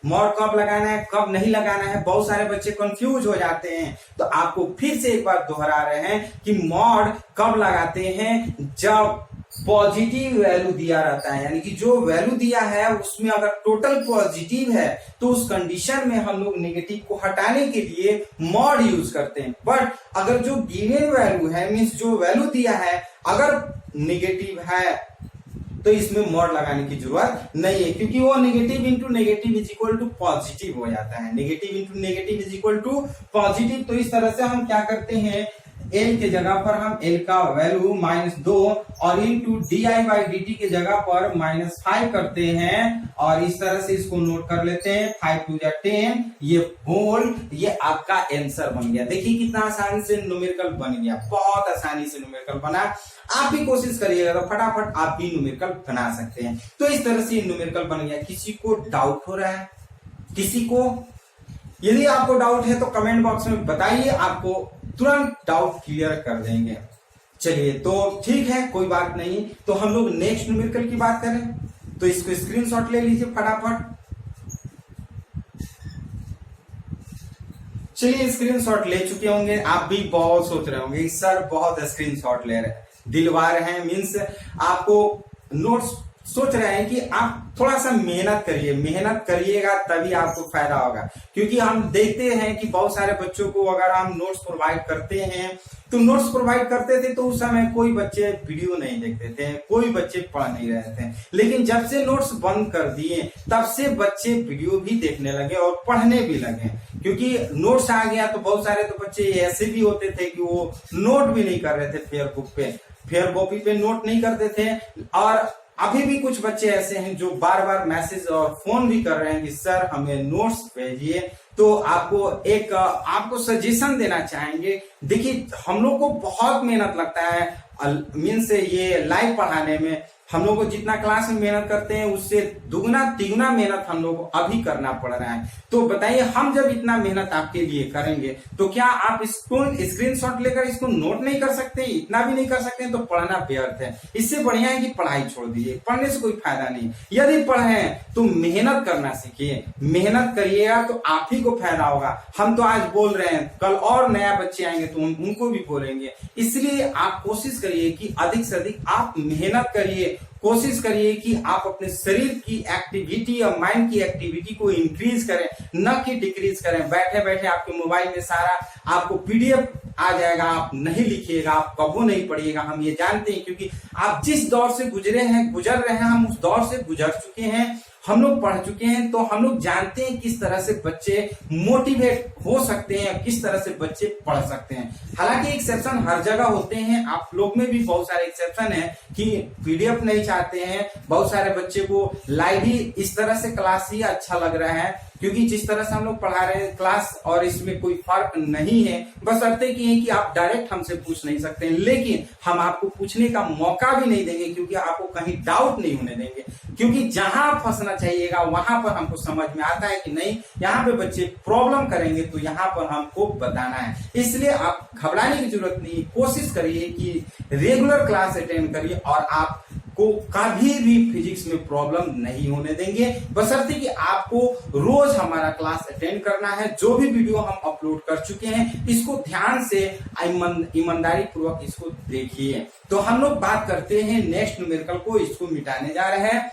मॉड कब लगाना है, कब नहीं लगाना है, बहुत सारे बच्चे कंफ्यूज हो जाते हैं। तो आपको फिर से एक बार दोहरा रहे हैं कि मॉड कब लगाते हैं, जब पॉजिटिव वैल्यू दिया रहता है, यानी कि जो वैल्यू दिया है उसमें अगर टोटल पॉजिटिव है तो उस कंडीशन में हम लोग नेगेटिव को हटाने के लिए मॉड यूज करते हैं। बट अगर जो गिवन वैल्यू है, मीन्स जो वैल्यू दिया है अगर नेगेटिव है तो इसमें मॉड लगाने की जरूरत नहीं है, क्योंकि वो negative into negative is equal to positive हो जाता है। Negative into negative is equal to positive. तो इस तरह से हम क्या करते हैं, एल के जगह पर हम एल का वैल्यू -2 और इंटू di/dt के जगह पर -5 करते हैं और इस तरह से इसको नोट कर लेते हैं। 5 2 10, ये होल, ये आपका आंसर बन गया। देखिए कितना आसानी से न्यूमेरिकल बन गया, बहुत आसानी से न्यूमेरिकल बना। आप भी कोशिश करिएगा तो फटाफट आप भी न्यूमेरिकल बना सकते हैं। तो इस तरह से न्यूमेरिकल बन गया। किसी को डाउट हो रहा है? किसी को? यदि आपको डाउट है तो कमेंट बॉक्स में बताइए, आपको तुरंत डाउट क्लियर कर देंगे। चलिए तो ठीक है, कोई बात नहीं। तो हम लोग नेक्स्ट न्यूमेरिकल की बात करें तो इसको स्क्रीनशॉट ले लीजिए फटाफट। चलिए स्क्रीनशॉट ले चुके होंगे, आप भी बहुत सोच रहे होंगे सर बहुत स्क्रीनशॉट ले रहे हैं, दिलवार हैं, मीन्स आपको नोट्स सोच रहे हैं कि आप थोड़ा सा मेहनत करिए, मेहनत करिएगा तभी आपको फायदा होगा। क्योंकि हम देखते हैं कि बहुत सारे बच्चों को अगर हम नोट्स प्रोवाइड करते हैं तो नोट्स प्रोवाइड करते थे तो उस समय कोई बच्चे वीडियो नहीं देखते थे, कोई बच्चे पढ़ नहीं रहे थे। लेकिन जब से नोट्स बंद कर दिए तब से बच्चे वीडियो भी देखने लगे और पढ़ने भी लगे, क्योंकि नोट्स आ गया। तो बहुत सारे तो बच्चे ऐसे भी होते थे कि वो नोट भी नहीं कर रहे थे, फेयर बुक पे, फेयर कॉपी पे नोट नहीं करते थे। और अभी भी कुछ बच्चे ऐसे हैं जो बार बार मैसेज और फोन भी कर रहे हैं कि सर हमें नोट्स भेजिए। तो आपको सजेशन देना चाहेंगे। देखिए हम लोग को बहुत मेहनत लगता है, मीन्स ये लाइव पढ़ाने में हम लोग को जितना क्लास में मेहनत करते हैं उससे दुगना तिगुना मेहनत हम लोग को अभी करना पड़ रहा है। तो बताइए हम जब इतना मेहनत आपके लिए करेंगे तो क्या आप इसको स्क्रीनशॉट लेकर इसको नोट नहीं कर सकते? इतना भी नहीं कर सकते तो पढ़ना व्यर्थ है। इससे बढ़िया है कि पढ़ाई छोड़ दीजिए, पढ़ने से कोई फायदा नहीं। यदि पढ़े तो मेहनत करना सीखिए, मेहनत करिएगा तो आप ही को फायदा होगा। हम तो आज बोल रहे हैं, कल और नया बच्चे आएंगे तो हम उनको भी बोलेंगे। इसलिए आप कोशिश करिए कि अधिक से अधिक आप मेहनत करिए, कोशिश करिए कि आप अपने शरीर की एक्टिविटी और माइंड की एक्टिविटी को इंक्रीज करें, न कि डिक्रीज करें। बैठे बैठे आपके मोबाइल में सारा आपको पीडीएफ आ जाएगा, आप नहीं लिखिएगा, आप कबो नहीं पढ़िएगा। हम ये जानते हैं क्योंकि आप जिस दौर से गुजर रहे हैं हम उस दौर से गुजर चुके हैं, हम लोग पढ़ चुके हैं। तो हम लोग जानते हैं किस तरह से बच्चे मोटिवेट हो सकते हैं, किस तरह से बच्चे पढ़ सकते हैं। हालांकि एक्सेप्शन हर जगह होते हैं, आप लोग में भी बहुत सारे एक्सेप्शन है कि पीडीएफ नहीं चाहते हैं। बहुत सारे बच्चे को लाइव ही इस तरह से क्लास ही अच्छा लग रहा है, क्योंकि जिस तरह से हम लोग पढ़ा रहे हैं क्लास और इसमें कोई फर्क नहीं है। बस अर्थे की है कि आप डायरेक्ट हमसे पूछ नहीं सकते हैं, लेकिन हम आपको पूछने का मौका भी नहीं देंगे, क्योंकि आपको कहीं डाउट नहीं होने देंगे। क्योंकि जहां फंसना चाहिएगा वहां पर हमको समझ में आता है कि नहीं, यहाँ पे बच्चे प्रॉब्लम करेंगे तो यहाँ पर हमको बताना है। इसलिए आप घबराने की जरूरत नहीं, कोशिश करिए कि रेगुलर क्लास अटेंड करिए और आप को कभी भी फिजिक्स में प्रॉब्लम नहीं होने देंगे, बशर्ते कि आपको रोज हमारा क्लास अटेंड करना है। जो भी वीडियो हम अपलोड कर चुके हैं इसको ध्यान से ईमानदारी पूर्वक इसको देखिए। तो हम लोग बात करते हैं नेक्स्ट न्यूमेरिकल को, इसको मिटाने जा रहे हैं।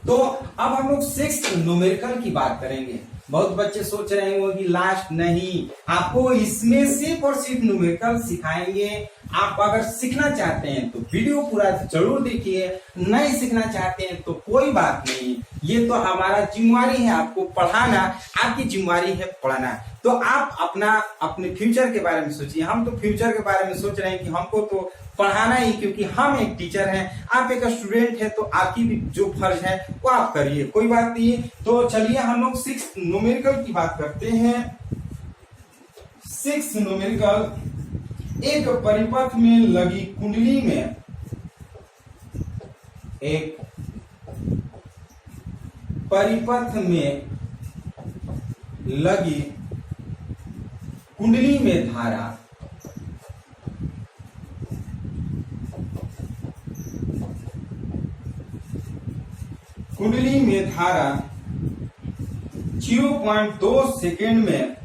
तो अब हम लोग 6th न्यूमेरिकल की बात करेंगे। बहुत बच्चे सोच रहे होंगे कि लास्ट नहीं, आपको इसमें सिर्फ और सिर्फ न्यूमेरिकल सिखाएंगे। आप अगर सीखना चाहते हैं तो वीडियो पूरा जरूर देखिए, नहीं सीखना चाहते हैं तो कोई बात नहीं। ये तो हमारा जिम्मेवारी है आपको पढ़ाना, आपकी जिम्मेवारी है पढ़ाना। तो आप अपने फ्यूचर के बारे में सोचिए। हम तो फ्यूचर के बारे में सोच रहे हैं कि हमको तो पढ़ाना ही, क्योंकि हम एक टीचर हैं, आप एक स्टूडेंट है, तो आपकी भी जो फर्ज है वो आप करिए, कोई बात नहीं। तो चलिए हम लोग 6th न्यूमेरिकल की बात करते हैं। 6th न्यूमेरिकल, एक परिपथ में लगी कुंडली में एक परिपथ में लगी कुंडली में धारा कुंडली में धारा 0.2 सेकेंड में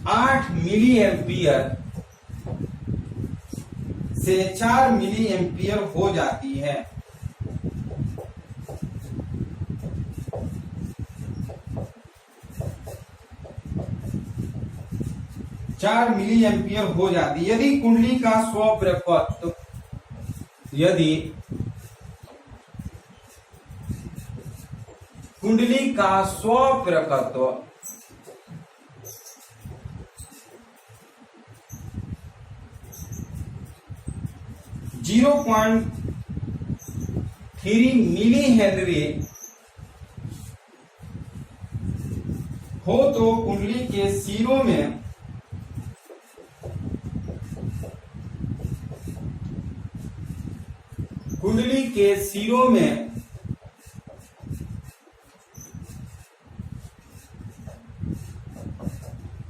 8 मिली एम्पियर से 4 मिली एम्पियर हो जाती है। मिली एम्पियर हो जाती है यदि कुंडली का स्वप्रपत्व यदि कुंडली का स्वप्रपत्व 0.3 मिली हेनरी हो तो कुंडली के सिरों में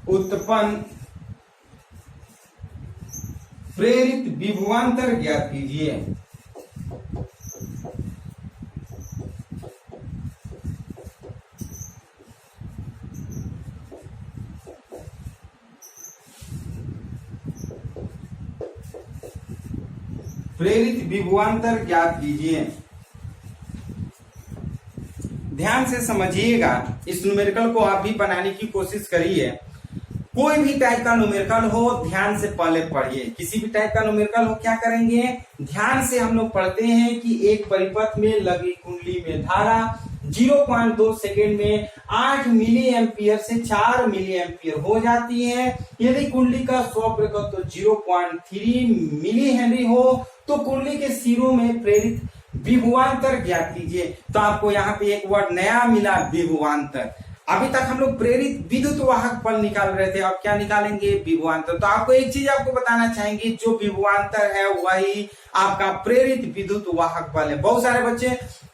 उत्पन्न प्रेरित विभवांतर ज्ञात कीजिए। प्रेरित विभवांतर ज्ञात कीजिए। ध्यान से समझिएगा, इस न्यूमेरिकल को आप भी बनाने की कोशिश करिए। कोई भी टाइप का न्यूमेरिकल हो ध्यान से पहले पढ़िए। किसी भी टाइप का न्यूमेरिकल हो क्या करेंगे, ध्यान से हम लोग पढ़ते हैं कि एक परिपथ में लगी कुंडली में धारा 0.2 सेकेंड में 8 मिली एम्पियर से 4 मिली एम्पियर हो जाती है। यदि कुंडली का स्वप्रपत्व 0.3 मिली हेनरी हो तो कुंडली के सिरों में प्रेरित विभवांतर ज्ञात कीजिए। तो आपको यहाँ पे एक वर्ड नया मिला, विभवांतर। अभी तक हम लोग प्रेरित विद्युत वाहक बल निकाल रहे थे, अब क्या निकालेंगे, विभवांतर। तो आपको एक चीज आपको बताना चाहेंगे, जो विभवांतर है वही आपका प्रेरित विद्युत वाहक बल है। बहुत सारे बच्चे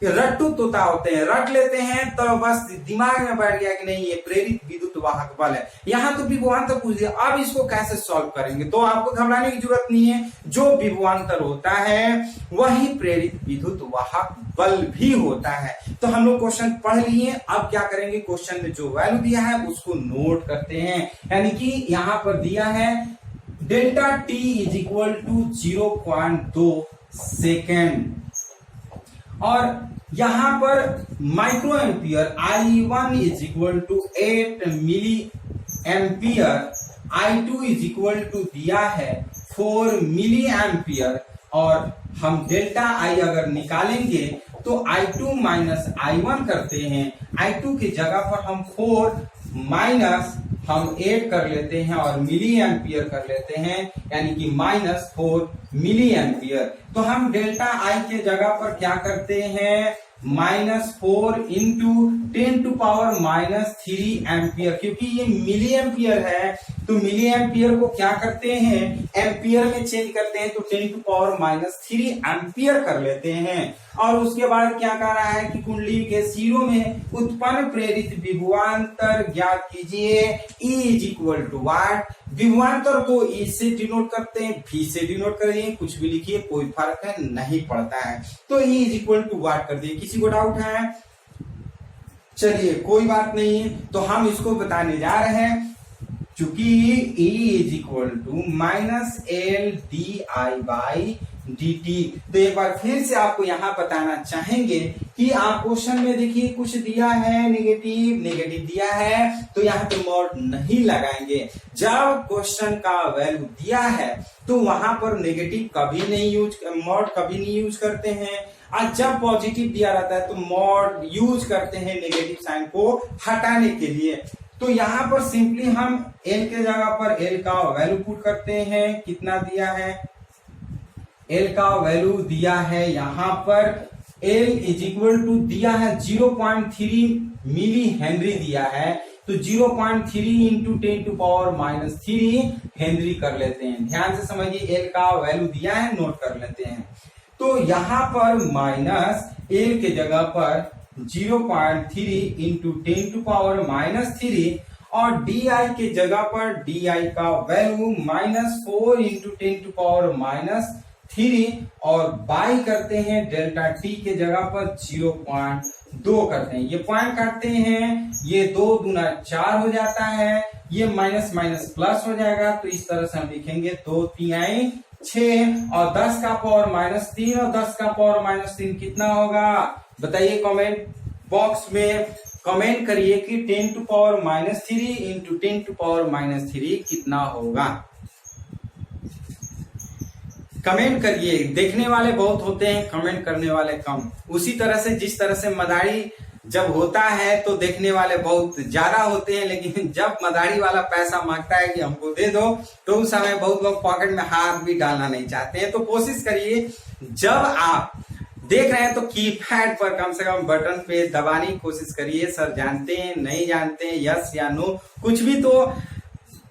रट्टू तोता होते हैं, रट लेते हैं तो बस दिमाग में बैठ गया कि नहीं ये प्रेरित विद्युत वाहक बल है। यहाँ तो विभवांतर पूछ दिया, अब इसको कैसे सॉल्व करेंगे। तो आपको घबराने की जरूरत नहीं है, जो विभवांतर होता है वही प्रेरित विद्युत वाहक बल भी होता है। तो हम लोग क्वेश्चन पढ़ लिए, अब क्या करेंगे, क्वेश्चन में जो वैल्यू दिया है उसको नोट करते हैं। यानी कि यहाँ पर दिया है delta T is equal to 0.2 second और यहां पर micro ampere I1 is equal to 8 milli ampere, I2 is equal to दिया है 4 मिली एम्पियर और हम डेल्टा I अगर निकालेंगे तो I2 माइनस I1 करते हैं। I2 की जगह पर हम 4 माइनस हम 8 कर लेते हैं और मिली एम्पियर कर लेते हैं, यानी कि -4 मिली एम्पियर। तो हम डेल्टा I के जगह पर क्या करते हैं, -4 इंटू 10⁻³ एम्पियर, क्योंकि ये मिली एम्पियर है तो मिली एम्पियर को क्या करते हैं, एम्पियर में चेंज करते हैं, तो 10⁻³ एम्पियर कर लेते हैं। और उसके बाद क्या कह रहा है कि कुंडली के सिरों में उत्पन्न प्रेरित विभवांतर ज्ञात कीजिए। E इज इक्वल टू वाट, विभवांतर को E से डिनोट करते हैं, V से डिनोट करिए, कुछ भी लिखिए, कोई फर्क है नहीं पड़ता है। तो E इज इक्वल टू वाट कर दिए। किसी को डाउट है, चलिए कोई बात नहीं, तो हम इसको बताने जा रहे हैं। चूंकि E is equal to -L/dI/dt, तो एक बार फिर से आपको यहाँ बताना चाहेंगे कि आप क्वेश्चन में देखिए कुछ दिया है नेगेटिव दिया है, तो यहाँ पे मॉड नहीं लगाएंगे। जब क्वेश्चन का वैल्यू दिया है तो वहां पर नेगेटिव कभी नहीं मॉड कभी नहीं यूज करते हैं, और जब पॉजिटिव दिया रहता है तो मॉड यूज करते हैं नेगेटिव साइन को हटाने के लिए। तो यहाँ पर सिंपली हम L के जगह पर L का वैल्यू पुट करते हैं। कितना दिया है, L का वैल्यू दिया है यहाँ पर L इज इक्वल टू दिया है 0.3 मिली हेनरी दिया है, तो 0.3 इंटू 10⁻³ हेनरी कर लेते हैं। ध्यान से समझिए, L का वैल्यू दिया है, नोट कर लेते हैं। तो यहाँ पर माइनस L के जगह पर 0.3 इंटू 10⁻³ और डी आई के जगह पर डी आई का वैल्यू -4 इंटू 10⁻³ और बाई करते हैं डेल्टा टी के जगह पर 0.2 करते हैं। ये पॉइंट काटते हैं, ये 2 दूना 4 हो जाता है, ये माइनस माइनस प्लस हो जाएगा। तो इस तरह से हम लिखेंगे 2 3 6 और 10 का पावर -3 और 10 का पावर -3 कितना होगा बताइए। कमेंट बॉक्स में कमेंट करिए कि 10⁻³ इंटू 10⁻³ कितना होगा। कमेंट करिए, देखने वाले बहुत होते हैं, कमेंट करने वाले कम। उसी तरह से जिस तरह से मदारी जब होता है तो देखने वाले बहुत ज्यादा होते हैं, लेकिन जब मदारी वाला पैसा मांगता है कि हमको दे दो, तो उस समय बहुत लोग पॉकेट में हाथ भी डालना नहीं चाहते हैं। तो कोशिश करिए जब आप देख रहे हैं तो कीपैड पर कम से कम बटन पे दबाने की कोशिश करिए। सर जानते हैं नहीं जानते हैं, यस या नो, कुछ भी तो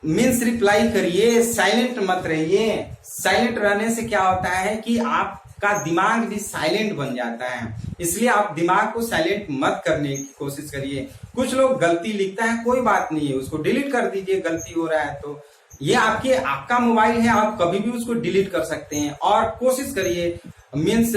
मीन्स रिप्लाई करिए, साइलेंट मत रहिए। साइलेंट रहने से क्या होता है कि आपका दिमाग भी साइलेंट बन जाता है, इसलिए आप दिमाग को साइलेंट मत करने की कोशिश करिए। कुछ लोग गलती लिखता है, कोई बात नहीं है, उसको डिलीट कर दीजिए, गलती हो रहा है तो। ये आपका मोबाइल है, आप कभी भी उसको डिलीट कर सकते हैं। और कोशिश करिए मीन्स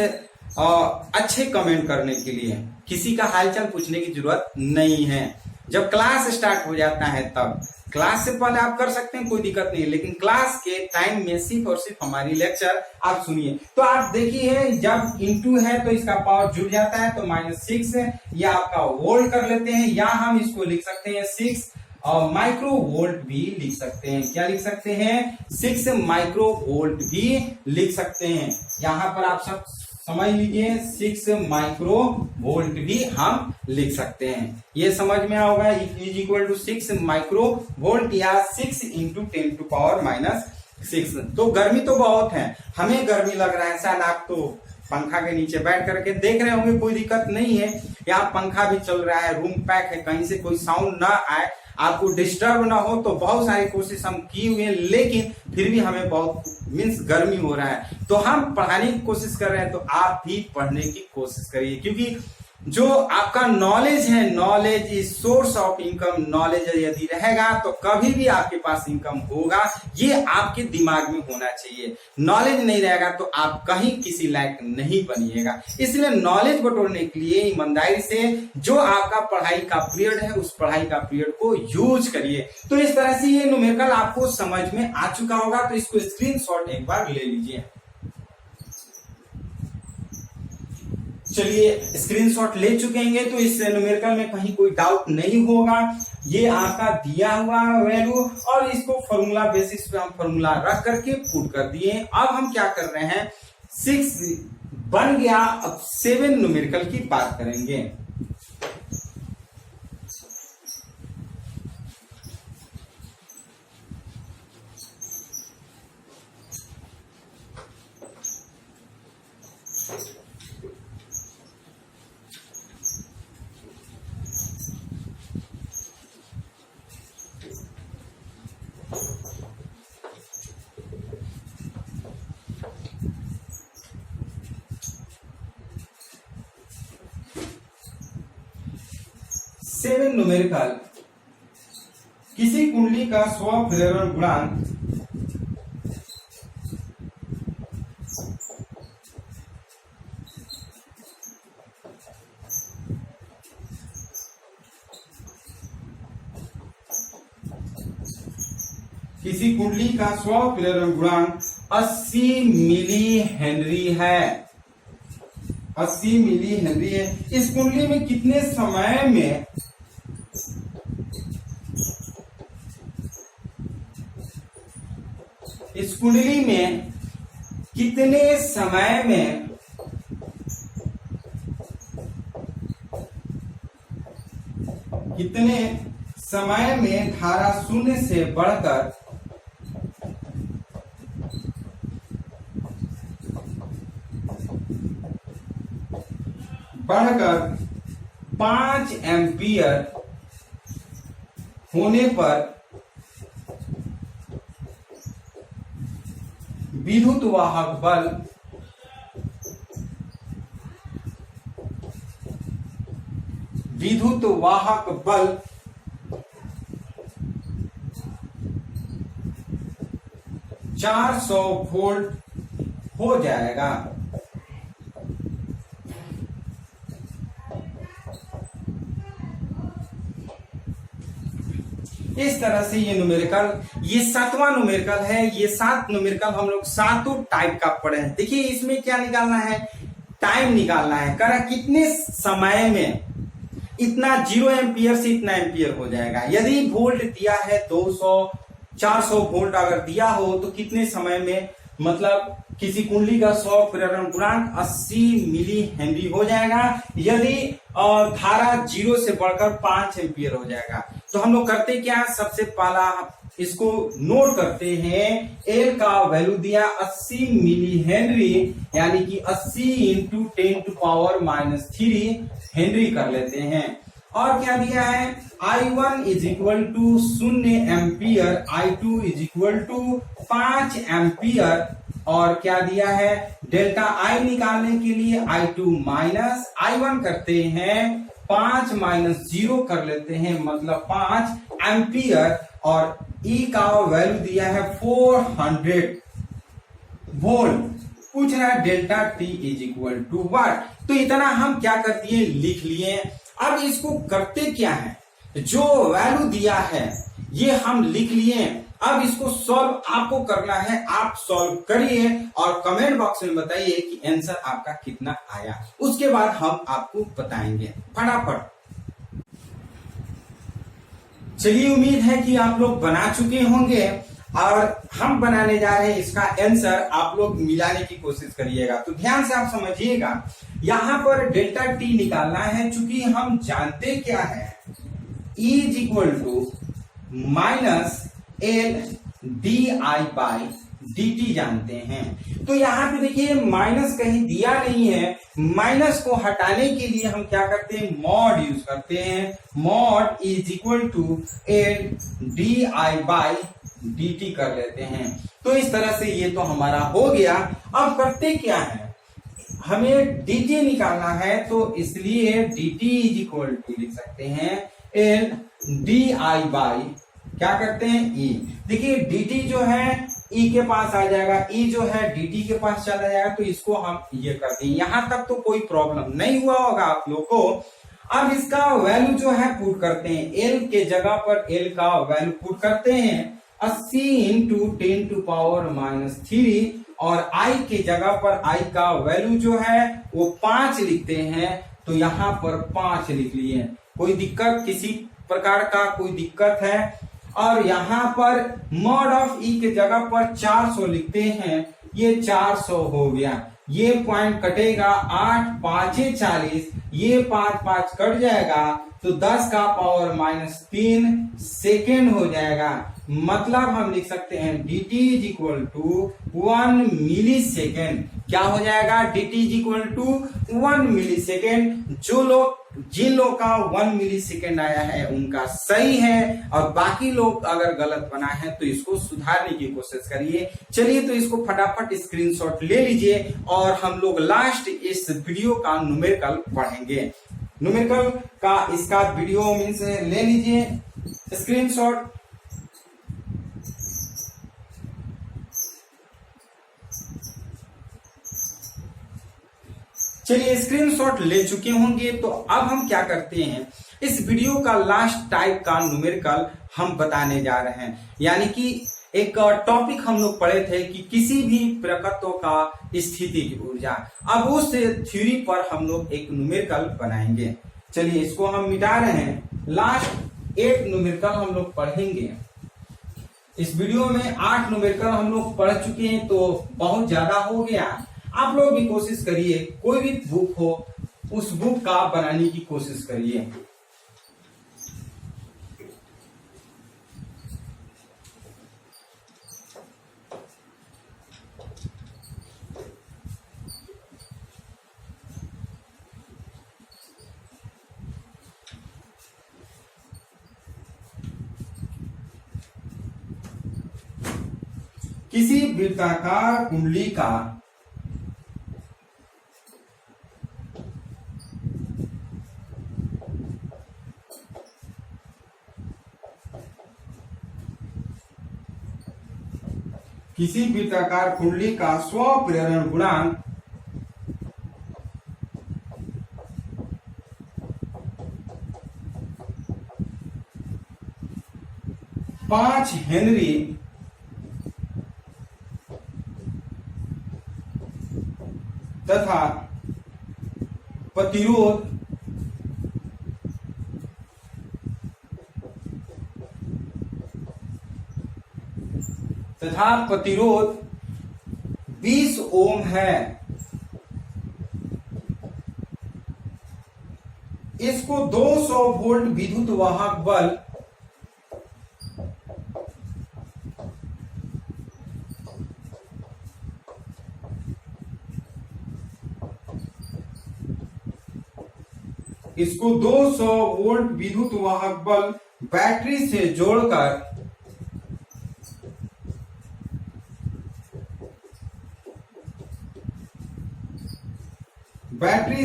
अच्छे कमेंट करने के लिए, किसी का हालचाल पूछने की जरूरत नहीं है। जब क्लास स्टार्ट हो जाता है तब, क्लास से पहले आप कर सकते हैं, कोई दिक्कत नहीं है, लेकिन क्लास के टाइम में सिर्फ और सिर्फ हमारी लेक्चर आप सुनिए। तो आप देखिए जब इंटू है तो इसका पावर जुड़ जाता है, तो -6 या आपका वोल्ट कर लेते हैं, या हम इसको लिख सकते हैं 6 और माइक्रो वोल्ट भी लिख सकते हैं। क्या लिख सकते हैं? 6 माइक्रो वोल्ट भी लिख सकते हैं। यहाँ पर आप सब समझ लीजिए, 6 माइक्रो वोल्ट भी हम लिख सकते हैं। ये समझ में होगा, is equal to 6 micro volt या 6 इंटू 10⁻⁶। तो गर्मी तो बहुत है, हमें गर्मी लग रहा है, शायद आप तो पंखा के नीचे बैठ करके देख रहे होंगे, कोई दिक्कत नहीं है। यहाँ पंखा भी चल रहा है, रूम पैक है, कहीं से कोई साउंड ना आए, आपको डिस्टर्ब ना हो, तो बहुत सारी कोशिश हम की हुई है, लेकिन फिर भी हमें बहुत मीन्स गर्मी हो रहा है। तो हम पढ़ाने की कोशिश कर रहे हैं, तो आप भी पढ़ने की कोशिश करिए, क्योंकि जो आपका नॉलेज है, knowledge is source of income. Knowledge यदि रहेगा तो कभी भी आपके पास इनकम होगा, ये आपके दिमाग में होना चाहिए। नॉलेज नहीं रहेगा तो आप कहीं किसी लायक नहीं बनिएगा। इसलिए नॉलेज बटोरने के लिए ईमानदारी से जो आपका पढ़ाई का पीरियड है, उस पढ़ाई का पीरियड को यूज करिए। तो इस तरह से ये न्यूमेरिकल आपको समझ में आ चुका होगा, तो इसको स्क्रीनशॉट एक बार ले लीजिए। चलिए स्क्रीनशॉट ले चुके हैं, तो इस न्यूमेरिकल में कहीं कोई डाउट नहीं होगा। ये आपका दिया हुआ वैल्यू और इसको फॉर्मूला बेसिस पे हम फॉर्मूला रख करके पुट कर दिए। अब हम क्या कर रहे हैं, 6 बन गया, अब 7 न्यूमेरिकल की बात करेंगे। सेवन न्यूमेरिकल, किसी कुंडली का स्वप्रेरण गुणांक किसी कुंडली का स्वप्रेरण गुणांक 80 मिली हेनरी है। 80 मिली हेनरी है। इस कुंडली में कितने समय में इस कुंडली में कितने समय में धारा शून्य से बढ़कर 5 एम्पियर होने पर विद्युत वाहक बल 400 वोल्ट हो जाएगा। इस तरह से ये न्यूमेरिकल, ये 7वां न्यूमेरिकल है। ये 7 न्यूमेरिकल हम लोग सातों टाइप का पढ़े हैं। देखिए इसमें क्या निकालना है, टाइम निकालना है। करा कितने समय में इतना 0 एम्पियर से इतना एम्पियर हो जाएगा। यदि वोल्ट दिया है 200 400 वोल्ट अगर दिया हो तो कितने समय में, मतलब किसी कुंडली का 100 प्रेरण गुणांक 80 मिली हेनरी हो जाएगा। यदि धारा 0 से बढ़कर 5 एम्पियर हो जाएगा। तो हम लोग करते क्या, सबसे पहला इसको नोट करते हैं। एल का वैल्यू दिया 80 मिली हेनरी, यानी कि 80 इंटू 10⁻³ हेनरी कर लेते हैं। और क्या दिया है, I1 is equal to 0 ampere, I2 is equal to 5 ampere. और क्या दिया है, डेल्टा I निकालने के लिए I2 माइनस I1 करते हैं, 5 माइनस 0 कर लेते हैं, मतलब 5 एम्पियर। और E का वैल्यू दिया है 400 वोल्ट। पूछ रहा है delta T is equal to what. तो इतना हम क्या कर दिए, लिख लिए। अब इसको करते क्या है, जो वैल्यू दिया है ये हम लिख लिए। अब इसको सॉल्व आपको करना है, आप सॉल्व करिए और कमेंट बॉक्स में बताइए कि आंसर आपका कितना आया। उसके बाद हम आपको बताएंगे फटाफट। चलिए, उम्मीद है कि आप लोग बना चुके होंगे और हम बनाने जा रहे हैं इसका आंसर। आप लोग मिलाने की कोशिश करिएगा। तो ध्यान से आप समझिएगा, यहां पर डेल्टा टी निकालना है। चूंकि हम जानते क्या है, E is equal to minus L D I by D T जानते हैं। तो यहाँ पे देखिए माइनस कहीं दिया नहीं है। माइनस को हटाने के लिए हम क्या करते हैं, मॉड यूज करते हैं। Mod is equal to L D I by D T कर लेते हैं। तो इस तरह से ये तो हमारा हो गया। अब करते क्या है, हमें dt निकालना है। तो इसलिए dt इज इक्वल टू लिख सकते हैं एल डी आई बाई क्या करते हैं e। देखिए dt जो है e के पास आ जाएगा, e जो है dt के पास चला जाएगा। तो इसको हम ये करते हैं। यहां तक तो कोई प्रॉब्लम नहीं हुआ होगा आप लोग को। अब इसका वैल्यू जो है पुट करते हैं, l के जगह पर l का वैल्यू पुट करते हैं 80 इंटू 10⁻³ और I के जगह पर I का वैल्यू जो है वो 5 लिखते हैं। तो यहाँ पर 5 लिख लिए। कोई दिक्कत, किसी प्रकार का कोई दिक्कत है? और यहाँ पर मॉड ऑफ E के जगह पर 400 लिखते हैं। ये 400 हो गया। ये पॉइंट कटेगा, 8 5 40, ये 5 5 कट जाएगा। तो 10⁻³ सेकेंड हो जाएगा। मतलब हम लिख सकते हैं dt is equal to 1 millisecond. क्या हो जाएगा, dt is equal to 1 millisecond. जिन लोग का 1 मिली सेकेंड आया है उनका सही है, और बाकी लोग अगर गलत बना है तो इसको सुधारने की कोशिश करिए। चलिए, तो इसको फटाफट स्क्रीनशॉट ले लीजिए और हम लोग लास्ट इस वीडियो का न्यूमेरिकल पढ़ेंगे। न्यूमेरिकल का इसका वीडियो मीन्स ले लीजिए स्क्रीनशॉट। चलिए, स्क्रीनशॉट ले चुके होंगे। तो अब हम क्या करते हैं, इस वीडियो का लास्ट टाइप का न्यूमेरिकल हम बताने जा रहे हैं। यानी कि एक टॉपिक हम लोग पढ़े थे कि किसी भी प्रकृति का स्थिति की ऊर्जा। अब उस थ्योरी पर हम लोग एक न्यूमेरिकल बनाएंगे। चलिए, इसको हम मिटा रहे हैं। लास्ट 8 न्यूमेरिकल हम लोग पढ़ेंगे। इस वीडियो में 8 न्यूमेरिकल हम लोग पढ़ चुके हैं, तो बहुत ज्यादा हो गया। आप लोग भी कोशिश करिए, कोई भी बुक हो उस बुक का बनाने की कोशिश करिए। किसी वृत्ताकार कुंडली का किसी वृत्ताकार कुंडली का स्व प्रेरण गुणांक 5 हेनरी तथा प्रतिरोध 20 ओम है। इसको 200 वोल्ट विद्युत वाहक बल इसको 200 वोल्ट विद्युत वाहक बल बैटरी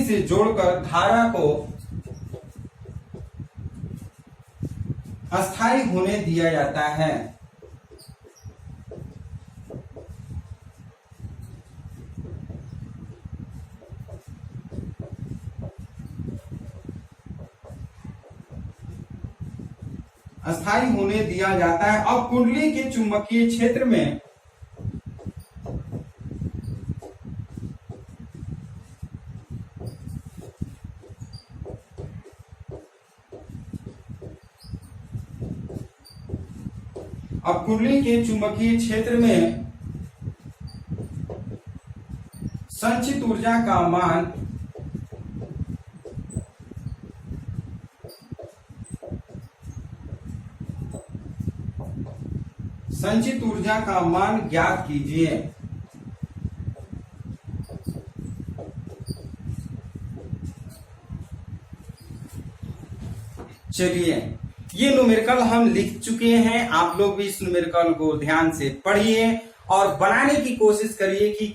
से जोड़कर धारा को अस्थायी होने दिया जाता है। अस्थायी होने दिया जाता है। अब कुंडली के चुंबकीय क्षेत्र में संचित ऊर्जा का मान ज्ञात कीजिए। चलिए, ये न्यूमेरिकल हम लिख चुके हैं। आप लोग भी इस न्यूमेरिकल को ध्यान से पढ़िए और बनाने की कोशिश करिए कि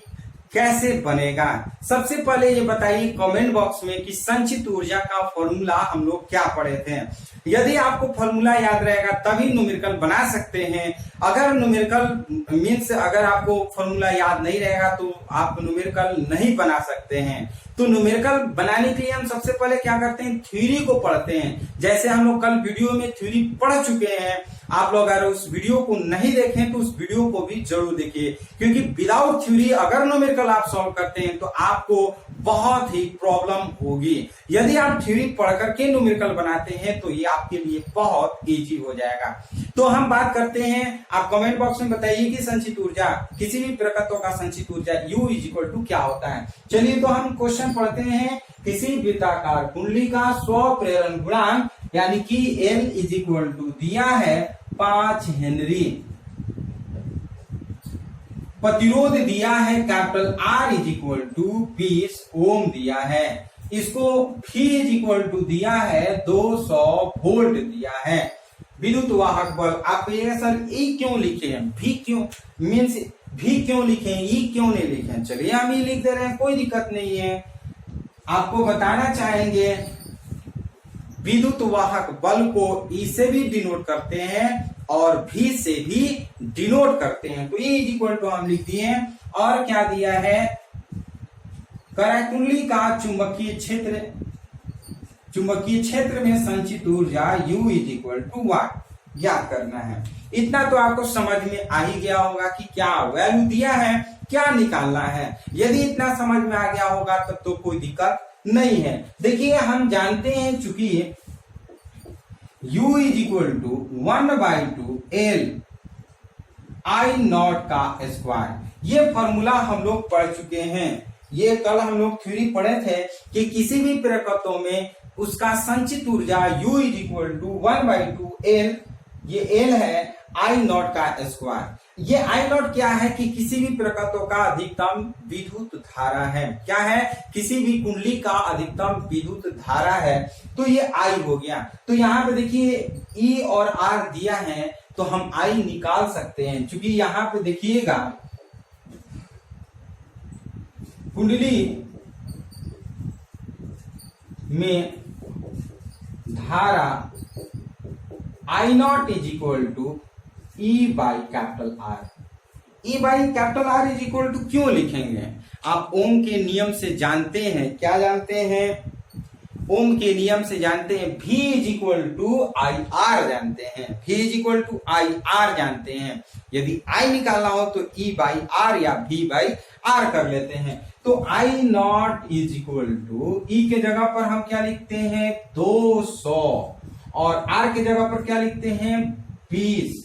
कैसे बनेगा। सबसे पहले ये बताइए कमेंट बॉक्स में कि संचित ऊर्जा का फॉर्मूला हम लोग क्या पढ़े थे। यदि आपको फॉर्मूला याद रहेगा तभी न्यूमेरिकल बना सकते हैं। अगर न्यूमेरिकल मीन्स अगर आपको फॉर्मूला याद नहीं रहेगा तो आप न्यूमेरिकल नहीं बना सकते हैं। तो न्यूमेरिकल बनाने के लिए हम सबसे पहले क्या करते हैं, थ्योरी को पढ़ते हैं। जैसे हम लोग कल वीडियो में थ्योरी पढ़ चुके हैं। आप लोग अगर उस वीडियो को नहीं देखें तो उस वीडियो को भी जरूर देखिए, क्योंकि विदाउट थ्योरी अगर न्यूमेरिकल आप सॉल्व करते हैं तो आपको बहुत ही प्रॉब्लम होगी। यदि आप थ्योरी पढ़ करके न्यूमेरिकल बनाते हैं तो ये आपके लिए बहुत इजी हो जाएगा। तो हम बात करते हैं, आप कमेंट बॉक्स में बताइए कि संचित ऊर्जा, किसी भी प्रकृतों का संचित ऊर्जा U इक्वल टू क्या होता है। चलिए तो हम क्वेश्चन पढ़ते हैं। किसी वृत्ताकार कुंडली का स्व प्रेरण गुणांक यानी कि L इज इक्वल टू दिया है 5 हेनरी, प्रतिरोध दिया है capital R is equal to 20 ohm दिया है। इसको V इज इक्वल टू दिया है 200 वोल्ट दिया है। विद्युत वाहक बल, आप ये सर E क्यों लिखे हैं, V क्यों मीन्स V क्यों लिखे हैं, E क्यों नहीं लिखे हैं। चलिए हम E लिख दे रहे हैं, कोई दिक्कत नहीं है। आपको बताना चाहेंगे विद्युत वाहक बल को E से भी डिनोट करते हैं और V से भी डिनोट करते हैं। तो E इज इक्वल टू हम लिख दिए। और क्या दिया है, कुंडली का चुंबकीय क्षेत्र में संचित ऊर्जा U इज इक्वल टू वाट ज्ञात करना है। इतना तो आपको समझ में आ ही गया होगा कि क्या वैल्यू दिया है, क्या निकालना है। यदि इतना समझ में आ गया होगा तब तो कोई दिक्कत नहीं है। देखिए हम जानते हैं चूंकि U is equal to 1/2 L I naught का स्क्वायर, ये फॉर्मूला हम लोग पढ़ चुके हैं। ये कल हम लोग थ्योरी पढ़े थे कि किसी भी प्रकृतों में उसका संचित ऊर्जा U is equal to 1/2 L, ये L है I नॉट का स्क्वायर। ये I नॉट क्या है कि किसी भी प्रकृतों का अधिकतम विद्युत धारा है। क्या है, किसी भी कुंडली का अधिकतम विद्युत धारा है। तो ये I हो गया। तो यहाँ पे देखिए E और R दिया है तो हम I निकाल सकते हैं। क्योंकि यहाँ पे देखिएगा कुंडली में धारा I naught is equal to E by capital R। E by capital R is equal to क्यों लिखेंगे? आप ओम के नियम से जानते हैं, क्या जानते हैं? ओम के नियम से जानते हैं, V is equal to I R जानते हैं, V is equal to I R जानते हैं। यदि I निकालना हो तो E बाई आर या V बाई आर कर लेते हैं। तो I naught is equal to E के जगह पर हम क्या लिखते हैं 200 और R के जगह पर क्या लिखते हैं 20।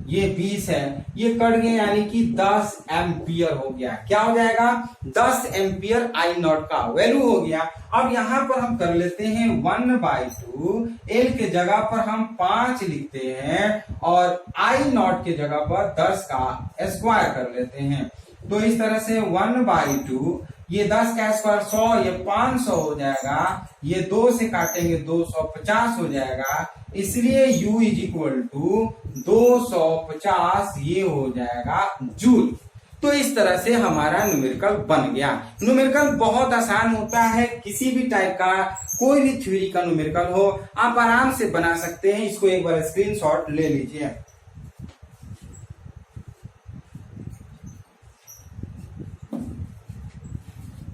ये 20 है, ये कट गए यानी कि 10 एम्पियर हो गया। क्या हो जाएगा 10 एम्पियर आई नॉट का वैल्यू हो गया। अब यहां पर हम कर लेते हैं 1/2, एल के जगह पर हम 5 लिखते हैं और आई नॉट के जगह पर 10 का स्क्वायर कर लेते हैं। तो इस तरह से 1/2, ये 10 का स्क्वायर 100, ये 500 हो जाएगा, ये 2 से काटेंगे 250 हो जाएगा, इसलिए U इज इक्वल टू 250 ये हो जाएगा जूल। तो इस तरह से हमारा न्यूमेरिकल बन गया। न्यूमेरिकल बहुत आसान होता है, किसी भी टाइप का कोई भी थ्योरी का न्यूमेरिकल हो आप आराम से बना सकते हैं। इसको एक बार स्क्रीनशॉट ले लीजिए।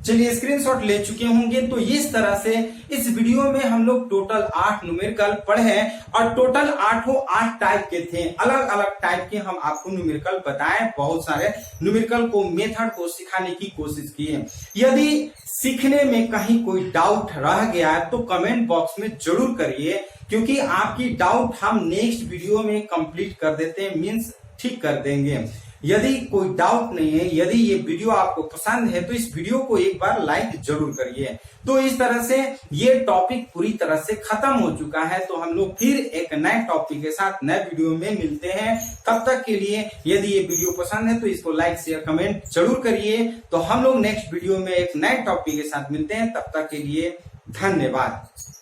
चलिए स्क्रीनशॉट ले चुके होंगे। तो इस तरह से इस वीडियो में हम लोग टोटल 8 न्यूमेरिकल पढ़े हैं और टोटल 8 टाइप के थे। अलग अलग टाइप के हम आपको न्यूमेरिकल बताएं, बहुत सारे न्यूमेरिकल को मेथड को सिखाने की कोशिश की है। यदि सीखने में कहीं कोई डाउट रह गया है तो कमेंट बॉक्स में जरूर करिए, क्योंकि आपकी डाउट हम नेक्स्ट वीडियो में कंप्लीट कर देते हैं, मीन्स ठीक कर देंगे। यदि कोई डाउट नहीं है, यदि ये वीडियो आपको पसंद है तो इस वीडियो को एक बार लाइक जरूर करिए। तो इस तरह से ये टॉपिक पूरी तरह से खत्म हो चुका है। तो हम लोग फिर एक नए टॉपिक के साथ नए वीडियो में मिलते हैं। तब तक के लिए यदि ये वीडियो पसंद है तो इसको लाइक शेयर कमेंट जरूर करिए। तो हम लोग नेक्स्ट वीडियो में एक नए टॉपिक के साथ मिलते हैं। तब तक के लिए धन्यवाद।